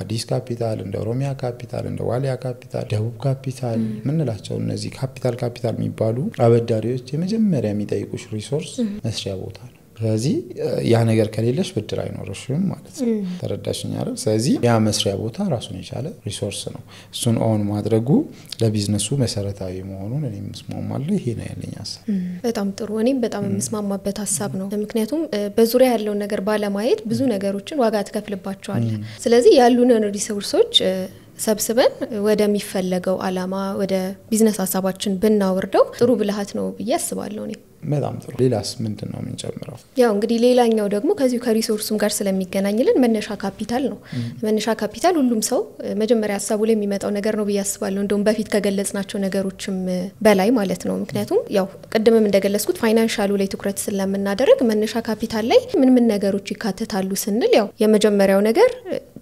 አዲስ ካፒታል እንደ ኦሮሚያ ካፒታል እንደ ዋሊያ ካፒታል ደቡብ ካፒታል ምንላቸው እነዚህ ካፒታል የሚባሉ አበዳሪዎች የመጀመሪያ የሚጠይቁሽ ሪሶርስ መስሪያ ቦታ ነው ስለዚህ ያ ነገር ከሌለሽ ብድር አይኖርሽም ማለት ነው ተረዳሽኝ አይደል ስለዚህ ያ መስሪያ ቦታ ራሱን የቻለ ሪሶርስ ነው እሱን ኦን ማድረጉ ለቢዝነሱ መሰረታዊ መሆኑን እኔም መስማማለሁ ይሄ ነው ያለኝ ሐሳብ በጣም ጥሩ እኔም በጣም መስማማበት ሐሳብ ነው ምክንያቱም በዙሪያ ያለው ነገር ባለማየት ብዙ ነገሮችን ዋጋ ተከፍልባቸዋል ስለዚህ ያሉንን ሪሶርሶች ሰብስበን ወደሚፈለገው አላማ ወደ ቢዝነስ ሐሳባችን ብናወርደው ጥሩ ብልሃት ነው ብዬ አስባለሁ እኔ በጣም ጥሩ ሌላስ ምንድነው የምንጨምረው ያው እንግዲህ ሌላኛው ደግሞ ከዚሁ ከሪሶርሱም ጋር ስለሚገናኝልን መነሻ ካፒታል ነው መነሻ ካፒታል ሁሉም ሰው መጀመሪያ ሐሳቡ ላይ የሚመጣው ነገር ነው ብዬ አስባለሁ እንደውም በፊት ከገለጽናቸው ነገሮችም በላይ ማለት ነው ምክንያቱም ያው ቀደምም እንደገለጽኩት ፋይናንሻሉ ላይ ትኩረት ስለምናደርግ መነሻ ካፒታል ላይ ምን ነገሮች ይካተታሉ ስንል ያው የመጀመሪያው ነገር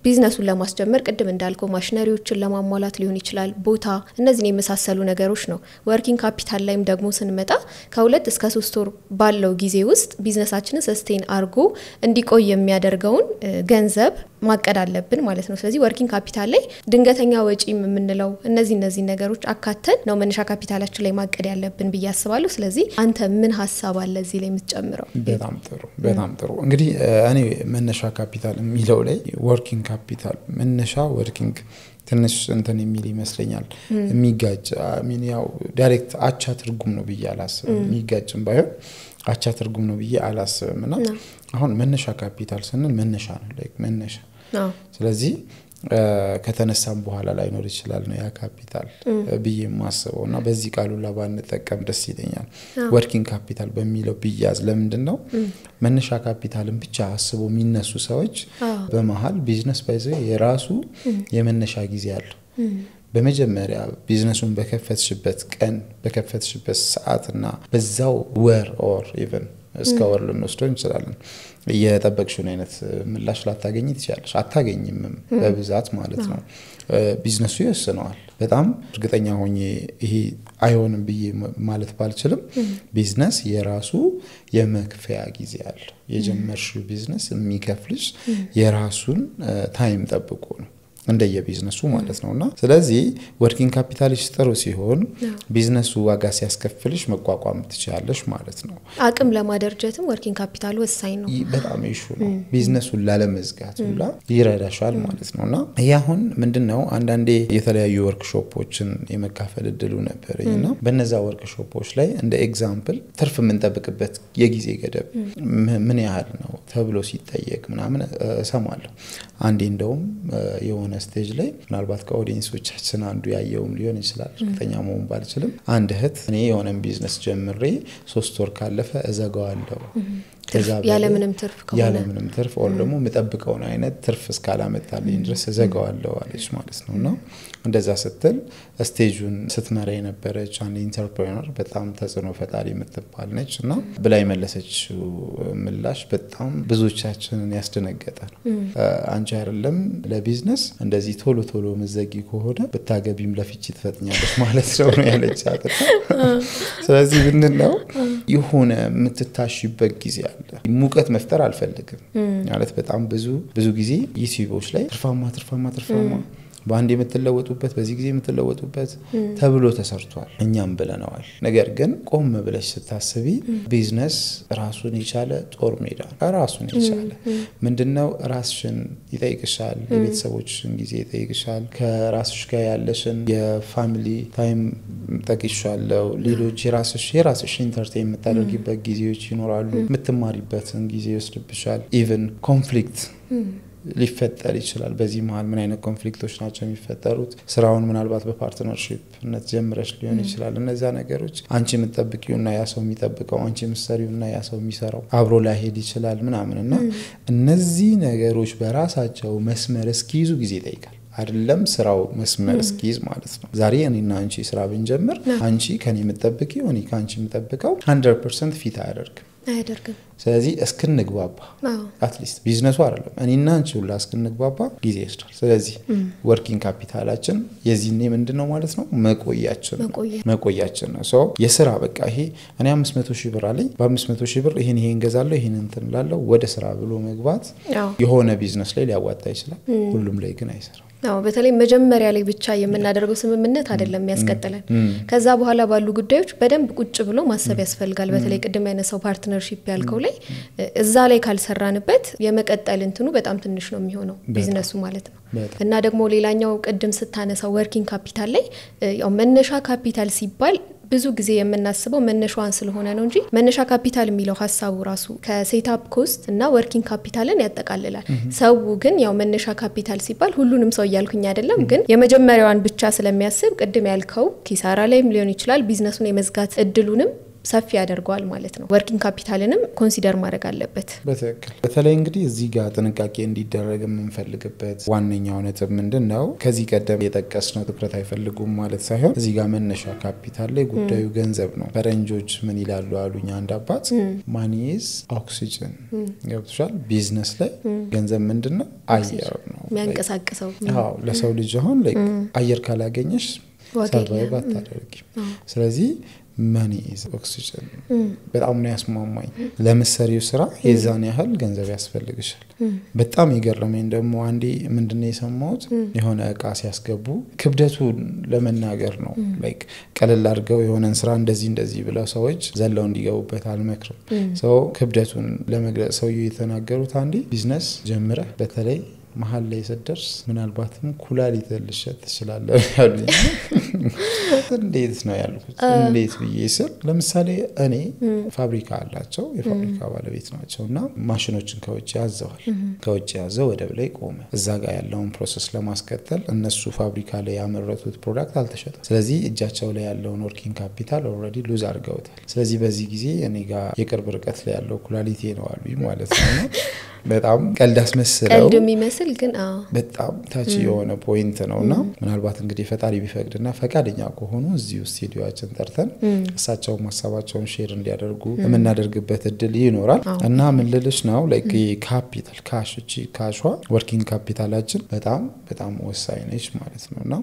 ቢዝነሱን ለማስጀመር ቀደም እንዳልከው ማሽነሪዎችን ለማሟላት ሊሆን ይችላል ቦታ እነዚህ የመሳሰሉ ነገሮች ነው ወርኪንግ ካፒታል ላይም ደግሞ ስንመጣ ከ2 እስከ 3 ወር ባለው ጊዜ ውስጥ ቢዝነሳችንን ሰስቴን አርጎ እንዲቆይ የሚያደርገውን ገንዘብ ማቀድ አለብን ማለት ነው ስለዚህ ወርኪንግ ካፒታል ላይ ድንገተኛ ወጪ የምንለው እነዚህ ነገሮች አካተን ነው መነሻ ካፒታላችን ላይ ማቀድ ያለብን ብዬ አስባለሁ ስለዚህ አንተ ምን ሐሳብ አለ እዚህ ላይ የምትጨምረው በጣም ጥሩ እንግዲህ እኔ መነሻ ካፒታል የሚለው ላይ ወርኪንግ ካፒታል መነሻ ወርኪንግ ትንሽ እንትን የሚል ይመስለኛል የሚጋጭ ያው ዳይሬክት አቻ ትርጉም ነው ብዬ አላስብም የሚጋጭም ባይሆን አቻ ትርጉም ነው ብዬ አላስብምና አሁን መነሻ ካፒታል ስንል መነሻ ነው ላይክ መነሻ ስለዚህ ከተነሳም በኋላ ላይ ኖር ይችላል ነው ያ ካፒታል ብዬ ማስበውና በዚህ ቃሉ ለባን ተጠቀም ደስ ይለኛል ወርኪንግ ካፒታል በሚለው ቢያዝ ለምንድነው መነሻ ካፒታልን ብቻ አስበው የሚነሱ ሰዎች በመሃል ቢዝነስ ባይዘው የራሱ የመነሻ ጊዜ አለው በመጀመሪያ ቢዝነሱን በከፈትሽበት ቀን በከፈትሽበት ሰዓትና በዛው ወር ኦር ኢቭን እስከወር ልንወስደው እንችላለን የጠበቅሽውን አይነት ምላሽ ላታገኝ ትችላለሽ አታገኝም በብዛት ማለት ነው ቢዝነሱ ይወስነዋል በጣም እርግጠኛ ሆኜ ይሄ አይሆንም ብዬ ማለት ባልችልም ቢዝነስ የራሱ የመክፈያ ጊዜ አለ የጀመርሽው ቢዝነስ የሚከፍልሽ የራሱን ታይም ጠብቆ ነው እንደየቢዝነሱ ማለት ነውና ስለዚህ ወርኪንግ ካፒታልሽ ጥሩ ሲሆን ቢዝነሱ ዋጋ ሲያስከፍልሽ መቋቋም ትችላለሽ ማለት ነው አቅም ለማደርጀትም ወርኪንግ ካፒታል ወሳኝ ነው በጣም ኢሹ ነው ቢዝነሱን ላለመዝጋት ሁላ ይረዳሻል ማለት ነውና ያሁን ምንድነው አንዳንዴ የተለያዩ ወርክሾፖችን የመካፈል እድሉ ነበርኝና በእነዛ ወርክሾፖች ላይ እንደ ኤግዛምፕል ትርፍ የምንጠብቅበት የጊዜ ገደብ ምን ያህል ነው ተብሎ ሲጠየቅ ምናምን ሰማለሁ አንዴ እንደውም የሆነ ስቴጅ ላይ ምናልባት ከኦዲየንሶቻችን አንዱ ያየውም ሊሆን ይችላል እርግጠኛ መሆን ባልችልም አንድ እህት እኔ የሆነ ቢዝነስ ጀምሬ 3 ወር ካለፈ እዘጋዋለሁ ያለምንም ትርፍ or ደግሞ መጠብቀውን አይነት ትርፍ እስካላመጣልኝ ድረስ እዘጋዋለሁ አለች ማለት ነውና እንደዛ ስትል ስቴጁን ስትመራ የነበረች አንድ ኢንተርፕረነር በጣም ተጽዕኖ ፈጣሪ የምትባል ነችና ብላይ መለሰችው ምላሽ በጣም ብዙዎቻችንን ያስደነገጠ ነው አንቺ አይደለም ለቢዝነስ እንደዚህ ቶሎ መዘጊ ከሆነ ብታገቢም ለፍቺ ትፈጥኛለሽ ማለት ነው ያለቻት ስለዚህ ምንድነው ይሁን የምትታሽበት ጊዜ አለ ሙቀት መፍጠር አልፈልግም ማለት በጣም ብዙ ጊዜ ዩቲዩቦች ላይ ትርፋማ በአንድ የምትለወጡበት በዚህ ጊዜ የምትለወጡበት ተብሎ ተሰርቷል እኛም ብለናል ነገር ግን ቆም ብለሽ ስታስቢ ቢዝነስ ራሱን የቻለ ጦር ሜዳ ራሱን የቻለ ምንድነው ራስሽን ይጠይቅሻል የቤተሰቦችሽን ጊዜ ይጠይቅሻል ከራስሽ ጋር ያለሽን የፋሚሊ ታይም ጠቅሻለሁ ሌሎች የራስሽ ኢንተርቴይን የምታደርጊበት ጊዜዎች ይኖራሉ የምትማሪበትን ጊዜ ይወስድብሻል ኢቭን ኮንፍሊክት ሊፈጠር ይችላል በዚህ መሃል ምን አይነት ኮንፍሊክቶች ናቸው የሚፈጠሩት ስራውን ምናልባት በፓርትነርሺፕነት ጀምረሽ ሊሆን ይችላል እነዛ ነገሮች አንቺ የምትጠብቂውና ያ ሰው የሚጠብቀው አንቺ የምትሰሪውና ያ ሰው የሚሰራው አብሮ ላይሄድ ይችላል ምናምንና እነዚህ ነገሮች በራሳቸው መስመር እስኪይዙ ጊዜ ይጠይቃል አይደለም ስራው መስመር እስኪይዝ ማለት ነው ዛሬ እኔና አንቺ ስራ ብንጀምር አንቺ ከኔ የምትጠብቂው እኔ ካንቺ የምትጠብቀው 100% ፊት አያደርግም ስለዚህ እስክንግባባ አትሊስት ቢዝነሱ አይደለም እኔና አንቺ ሁላ እስክንግባባ ጊዜ ይወስዳል ስለዚህ ወርኪንግ ካፒታላችን የዚህኔ ምንድነው ማለት ነው መቆያችን ነው ሶ የሥራ በቃ ይሄ እኔ 500,000 ብር አለኝ በ500,000 ብር ይሄን እንገዛለሁ ይሄን እንትን ላለው ወደ ስራ ብሎ መግባት የሆነ ቢዝነስ ላይ ሊያዋጣ ይችላል ሁሉም ላይ ግን አይሰራም በተለይ መጀመሪያ ላይ ብቻ የምናደርገው ስምምነት አይደለም ያስቀጥላል ከዛ በኋላ ባሉ ጉዳዮች በደንብ ቁጭ ብሎ ማሰብ ያስፈልጋል በተለይ ቅድም ያነሳው ፓርትነርሺፕ ያልከው ላይ እዛ ላይ ካልሰራንበት የመቀጠል እንትኑ በጣም ትንሽ ነው የሚሆነው ቢዝነሱ ማለት ነው እና ደግሞ ሌላኛው ቅድም ስታነሳው ወርኪንግ ካፒታል ላይ ያው መነሻ ካፒታል ሲባል ብዙ ጊዜ የምናስበው መነሻዋን ስለሆነ ነው እንጂ መነሻ ካፒታል የሚለው ሐሳቡ ራሱ ከሴትአፕ ኮስት እና ወርኪንግ ካፒታልን ያጠቃልላል ሰው ግን ያው መነሻ ካፒታል ሲባል ሁሉንም ሰው ያልኩኝ አይደለም ግን የመጀመሪያዋን ብቻ ስለሚያስብ ቅድም ያልከው ኪሳራ ላይም ሊሆን ይችላል ቢዝነሱን የመዝጋት እድሉንም ሰፊ ያደርጋል ማለት ነው ወርኪንግ ካፒታልንም ኮንሲደር ማድረግ አለበት በትክክል በተለይ እንግዲህ እዚህ ጋር ጥንቃቄ እንዲደረግ የምንፈልግበት ዋነኛው ነጥብ ምንድነው ከዚህ ቀደም የጠቀስነው ትኩረት አይፈልጉም ማለት ሳይሆን እዚህ ጋር መነሻ ካፒታል ላይ ጉዳዩ ገንዘብ ነው ፈረንጆች ምን ይላሉ አሉኝ አንድ አባት ማኒ ኢዝ ኦክሲጅን ገብቶሻል ቢዝነስ ላይ ገንዘብ ምንድነው አየር ነው የሚያንቀሳቅሰው ለሰው ልጅ አሁን አየር ካላገኘሽ ሰርቫይቭ አታደርጊም ስለዚህ money is oxygen በጣም ነው ያስማማኝ ለምሳሌው ስራ የዛን ያህል ገንዘብ ያስፈልግሻል በጣም ይገርመኝ ደግሞ አንዴ ምንድነው የሰማሁት የሆነ እቃ ሲያስገቡ ክብደቱን ለመናገር ነው ላይክ ቀለል አድርገው የሆነን ስራ እንደዚህ ብለው ሰዎች ዘለው እንዲገቡበት አልመክርም ሰው ክብደቱን ለመግለጽ ሰው የተናገሩት አንዴ ቢዝነስ ጀምረ በተለይ መሃል ላይ ሰደርስ ምናልባትም ኩላሊት ልሸጥ ትችላለህ ያሉኝ እንዴት ነው ያልኩት እንዴት ብዬሽ ለምሳሌ እኔ ፋብሪካ አላቸው የፋብሪካ ባለቤት ናቸውና ማሽኖችን ከውጭ ያዘው ወደብ ላይ ቆመ እዛ ጋር ያለውን ፕሮሰስ ለማስከተል እነሱ ፋብሪካ ላይ ያመረቱት ፕሮዳክት አልተሸጠም ስለዚህ እጃቸው ላይ ያለውን ወርኪንግ ካፒታል ኦልሬዲ ሉዝ አድርገውታል ስለዚህ በዚህ ጊዜ እኔ ጋር የቅርብ ርቀት ላይ ያለው ኩላሊቴ ነው አሉኝ ማለት ነው በጣም ቀልዳስ መስለው የሚመስል ግን በጣም ታች የሆነ ፖይንት ነውና ምናልባት እንግዲህ ፈጣሪ ቢፈቅድና ፈቃደኛ ከሆኑ እዚሁ ስቱዲዮአችን ጠርተን እሳቸው ማሳባቸውን ሼር እንዲያደርጉ የምናደርግበት እድል ይኖራል እና ምን ልልሽ ነው ላይክ ካፒታል ካሽዋ ወርኪንግ ካፒታላችን በጣም ወሳኝ ነች ማለት ነውና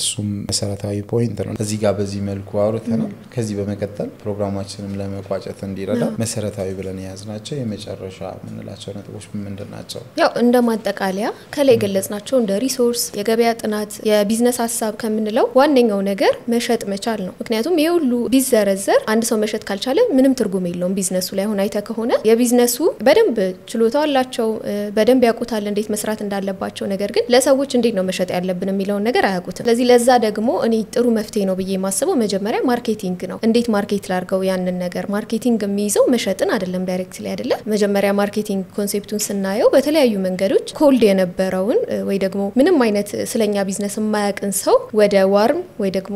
እሱም መሰረታዊ ፖይንት ነው እዚህ ጋር በዚህ መልኩ አውርተናል ከዚህ በመቀጠል ፕሮግራማችንን ለመቋጨት እንዲረዳ መሰረታዊ ብለን ያዝናቸው የመጨረሻ ምንላቸው ነጥቦች ምንድናቸው ያው እንደማጠቃለያ ከላይ ገለጽናቸው እንደ ሪሶርስ የገበያ ጥናት የቢዝነስ ሐሳብ ከምንለው ዋነኛው ነገር መሸጥ መቻል ነው ምክንያቱም የሁሉ ቢዘረዘር አንድ ሰው መሸጥ ካልቻለ ምንም ትርጉም የለውም ቢዝነሱ ላይ ሆነ አይተ ከሆነ የቢዝነሱ በደንብ ችሎታው አላቸው በደንብ ያውቁታል እንዴት መስራት እንዳለባቸው ነገር ግን ለሰዎች እንዴት ነው መሸጥ ያለብን የሚለው ነገር አያውቁትም ስለዚህ ለዛ ደግሞ እኔ ጥሩ መፍትሄ ነው ብዬ ማስበው መጀመሪያ ማርኬቲንግ ነው እንዴት ማርኬት ላርገው ያንን ነገር ማርኬቲንግ የሚይዘው መሸጥን አይደለም ዳይሬክትሊ አይደለም መጀመሪያ ማርኬቲንግ ኮንሴፕት ፕሮጀክቱን ስናየው በተለያዩ መንገዶች ኮልድ የነበረውን ወይ ደግሞ ምንም አይነት ስለኛ ቢዝነስ የማያውቅን ሰው ወደ ዋርም ወይ ደግሞ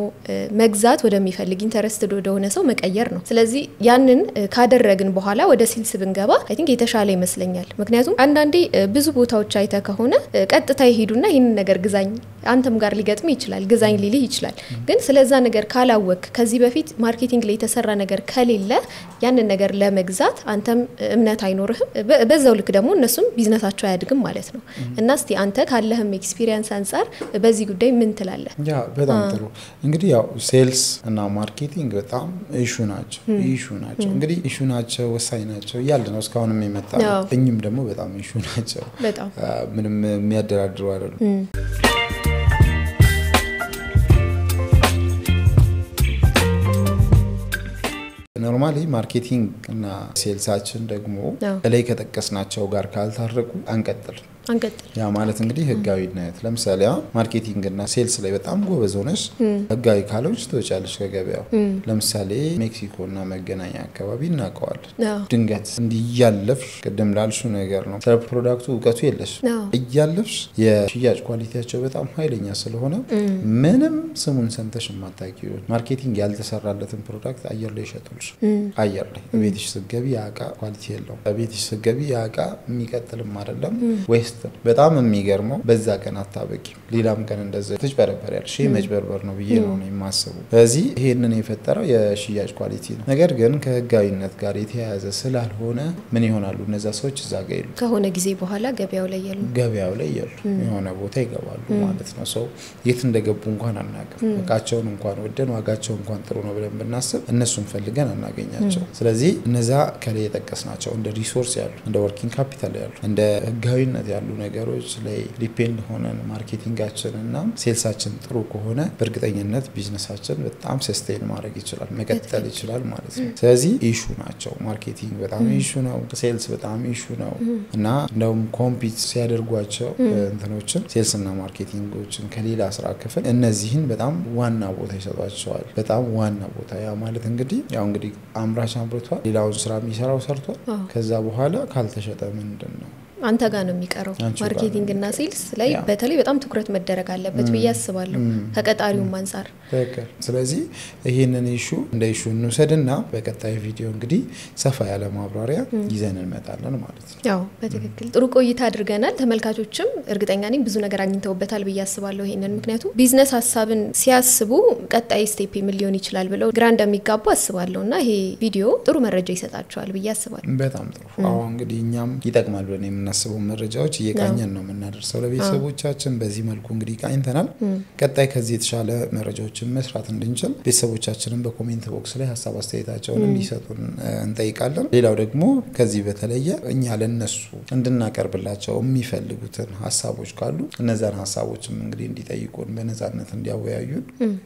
መግዛት ወደሚፈልግ ኢንተረስትድ ወደሆነ ሰው መቀየር ነው። ስለዚህ ያንን ካደረግን በኋላ ወደ ሴልስ ብንገባ አይ ቲንክ የተሻለ ይመስለኛል። ምክንያቱም አንዳንዴ ብዙ ቦታዎች አይተ ከሆነ ቀጥታ ይሄዱና ይሄንን ነገር ግዛኝ አንተም ጋር ሊገጥም ይችላል ግዛኝ ሊልህ ይችላል። ግን ስለዛ ነገር ካላወቅ ከዚህ በፊት ማርኬቲንግ ላይ የተሰራ ነገር ከሌለ ያንን ነገር ለመግዛት አንተም እምነት አይኖርህም። በዛው ልክ ደግሞ እነሱም ቢዝነሳቸው አያድግም ማለት ነው። እና እስቲ አንተ ካለህም ኤክስፒሪየንስ አንፃር በዚህ ጉዳይ ምን ትላለህ? ያ በጣም ጥሩ። እንግዲህ ያው ሴልስ እና ማርኬቲንግ በጣም ኢሹ ናቸው እንግዲህ ኢሹ ናቸው ወሳኝ ናቸው ያለ ነው እስካሁንም የመጣው እኝም ደግሞ በጣም ኢሹ ናቸው ምንም የሚያደራድሩ አይደሉም። ኖርማሊ ማርኬቲንግ እና ሴልሳችን ደግሞ ላይ ከተቀስናቸው ጋር ካልታረቁ አንቀጥል ያ ማለት እንግዲህ ህጋዊነት ለምሳሌ ማርኬቲንግ እና ሴልስ ላይ በጣም ጎበዝ ሆነሽ ህጋዊ ካልሆንሽ ትወጫለሽ ከገበያው። ለምሳሌ ሜክሲኮ እና መገናኛ አካባቢ እናቀዋለን። ድንገት እንዲያለፍሽ ቀደም ላልሹ ነገር ነው ስለ ፕሮዳክቱ እውቀቱ የለሽ እያለፍሽ የሽያጭ ኳሊቲያቸው በጣም ኃይለኛ ስለሆነ ምንም ስሙን ሰምተሽ ማታቂው ማርኬቲንግ ያልተሰራለትን ፕሮዳክት አየር ላይ ይሸጡልሽ። አየር ላይ ቤትሽ ስትገቢ ያቃ ኳሊቲ የለው ቤትሽ ስትገቢ ያቃ የሚቀጥልም አይደለም ወይስ በጣም የሚገርመው በዛ ቀን አታበቂ ሌላም ቀን እንደዚህ ትጭበረበር ያልሽ መጭበርበር ነው ብዬ ነው የማስበው። ስለዚህ ይሄንን የፈጠረው የሽያጭ ኳሊቲ ነው። ነገር ግን ከህጋዊነት ጋር የተያያዘ ስላልሆነ ምን ይሆናሉ እነዛ ሰዎች እዛ ጋር ይሉ ከሆነ ጊዜ በኋላ ገበያው ላይ ያሉ የሆነ ቦታ ይገባሉ ማለት ነው። ሰው የት እንደገቡ እንኳን አናውቅም። እቃቸውን እንኳን ወደን ዋጋቸው እንኳን ጥሩ ነው ብለን ብናስብ እነሱን ፈልገን አናገኛቸው። ስለዚህ እነዛ ከላይ የጠቀስናቸው እንደ ሪሶርስ ያሉ እንደ ወርኪንግ ካፒታል ያሉ እንደ ህጋዊነት ያሉ ነገሮች ላይ ዲፔንድ ሆነን ማርኬቲንጋችን እና ሴልሳችን ጥሩ ከሆነ በእርግጠኝነት ቢዝነሳችን በጣም ሰስቴን ማድረግ ይችላል መቀጠል ይችላል ማለት ነው። ስለዚህ ኢሹ ናቸው ማርኬቲንግ በጣም ኢሹ ነው ሴልስ በጣም ኢሹ ነው እና እንደውም ኮምፒት ሲያደርጓቸው እንትኖችን ሴልስ እና ማርኬቲንጎችን ከሌላ ስራ ክፍል እነዚህን በጣም ዋና ቦታ ይሰጧቸዋል። በጣም ዋና ቦታ ያ ማለት እንግዲህ አምራች አምርቷል ሌላውን ስራ የሚሰራው ሰርቷል ከዛ በኋላ ካልተሸጠ ምንድነው አንተ ጋር ነው የሚቀረው። ማርኬቲንግ እና ሴልስ ላይ በተለይ በጣም ትኩረት መደረግ አለበት ብዬ አስባለሁ ከቀጣሪው አንፃር። ስለዚህ ይሄንን ኢሹ እንደ ኢሹ እንውሰድና በቀጣይ ቪዲዮ እንግዲህ ሰፋ ያለ ማብራሪያ ይዘን እንመጣለን ማለት ነው። ያው በትክክል ጥሩ ቆይታ አድርገናል። ተመልካቾችም እርግጠኛ ነኝ ብዙ ነገር አግኝተውበታል ብዬ አስባለሁ። ይሄንን ምክንያቱም ቢዝነስ ሐሳብን ሲያስቡ ቀጣይ ስቴፕ ምን ሊሆን ይችላል ብለው ግራ እንደሚጋቡ አስባለሁና ይሄ ቪዲዮ ጥሩ መረጃ ይሰጣቸዋል ብዬ አስባለሁ። በጣም ጥሩ። አሁን እንግዲህ እኛም ይጠቅማል ብለን የምናስበው መረጃዎች እየቃኘን ነው የምናደርሰው ለቤተሰቦቻችን። በዚህ መልኩ እንግዲህ ቃኝተናል። ቀጣይ ከዚህ የተሻለ መረጃዎችን መስራት እንድንችል ቤተሰቦቻችንን በኮሜንት ቦክስ ላይ ሐሳብ አስተያየታቸውን እንዲሰጡን እንጠይቃለን። ሌላው ደግሞ ከዚህ በተለየ እኛ ለነሱ እንድናቀርብላቸው የሚፈልጉትን ሐሳቦች ካሉ እነዛን ሐሳቦችም እንግዲህ እንዲጠይቁን በነፃነት እንዲያወያዩን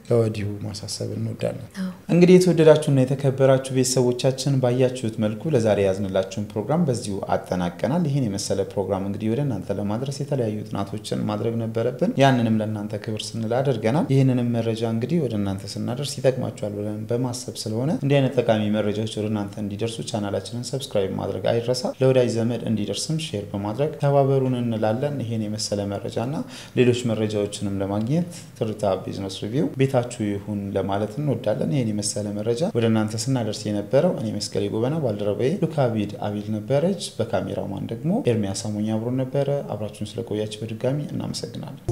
ለወዲሁ ማሳሰብ እንወዳለን። እንግዲህ የተወደዳችሁና የተከበራችሁ ቤተሰቦቻችን ባያችሁት መልኩ ለዛሬ ያዝንላችሁን ፕሮግራም በዚሁ አጠናቀናል። ይሄን የመሰለ ፕሮግራም እንግዲህ ወደ እናንተ ለማድረስ የተለያዩ ጥናቶችን ማድረግ ነበረብን። ያንንም ለእናንተ ክብር ስንል አድርገናል። ይሄንንም መረጃ እንግዲህ ወደ እናንተ ስናደርስ ይጠቅማችኋል ብለን በማሰብ ስለሆነ እንዲህ አይነት ጠቃሚ መረጃዎች ወደ እናንተ እንዲደርሱ ቻናላችንን ሰብስክራይብ ማድረግ አይረሳ። ለወዳጅ ዘመድ እንዲደርስም ሼር በማድረግ ተባበሩን እንላለን። ይሄን የመሰለ መረጃና ሌሎች መረጃዎችንም ለማግኘት ትርታ ቢዝነስ ሪቪው ቤታችሁ ይሁን ለማለት እንወዳለን። ይሄን የመሰለ መረጃ ወደ እናንተ ስናደርስ የነበረው እኔ መስቀሌ ጎበና ባልደረባዬ ሉካቢድ አቢል ነበረች። በካሜራማን ደግሞ ኤርሚያስ አሞኛ አብሮን ነበረ። አብራችሁን ስለቆያችሁ በድጋሚ እናመሰግናለን።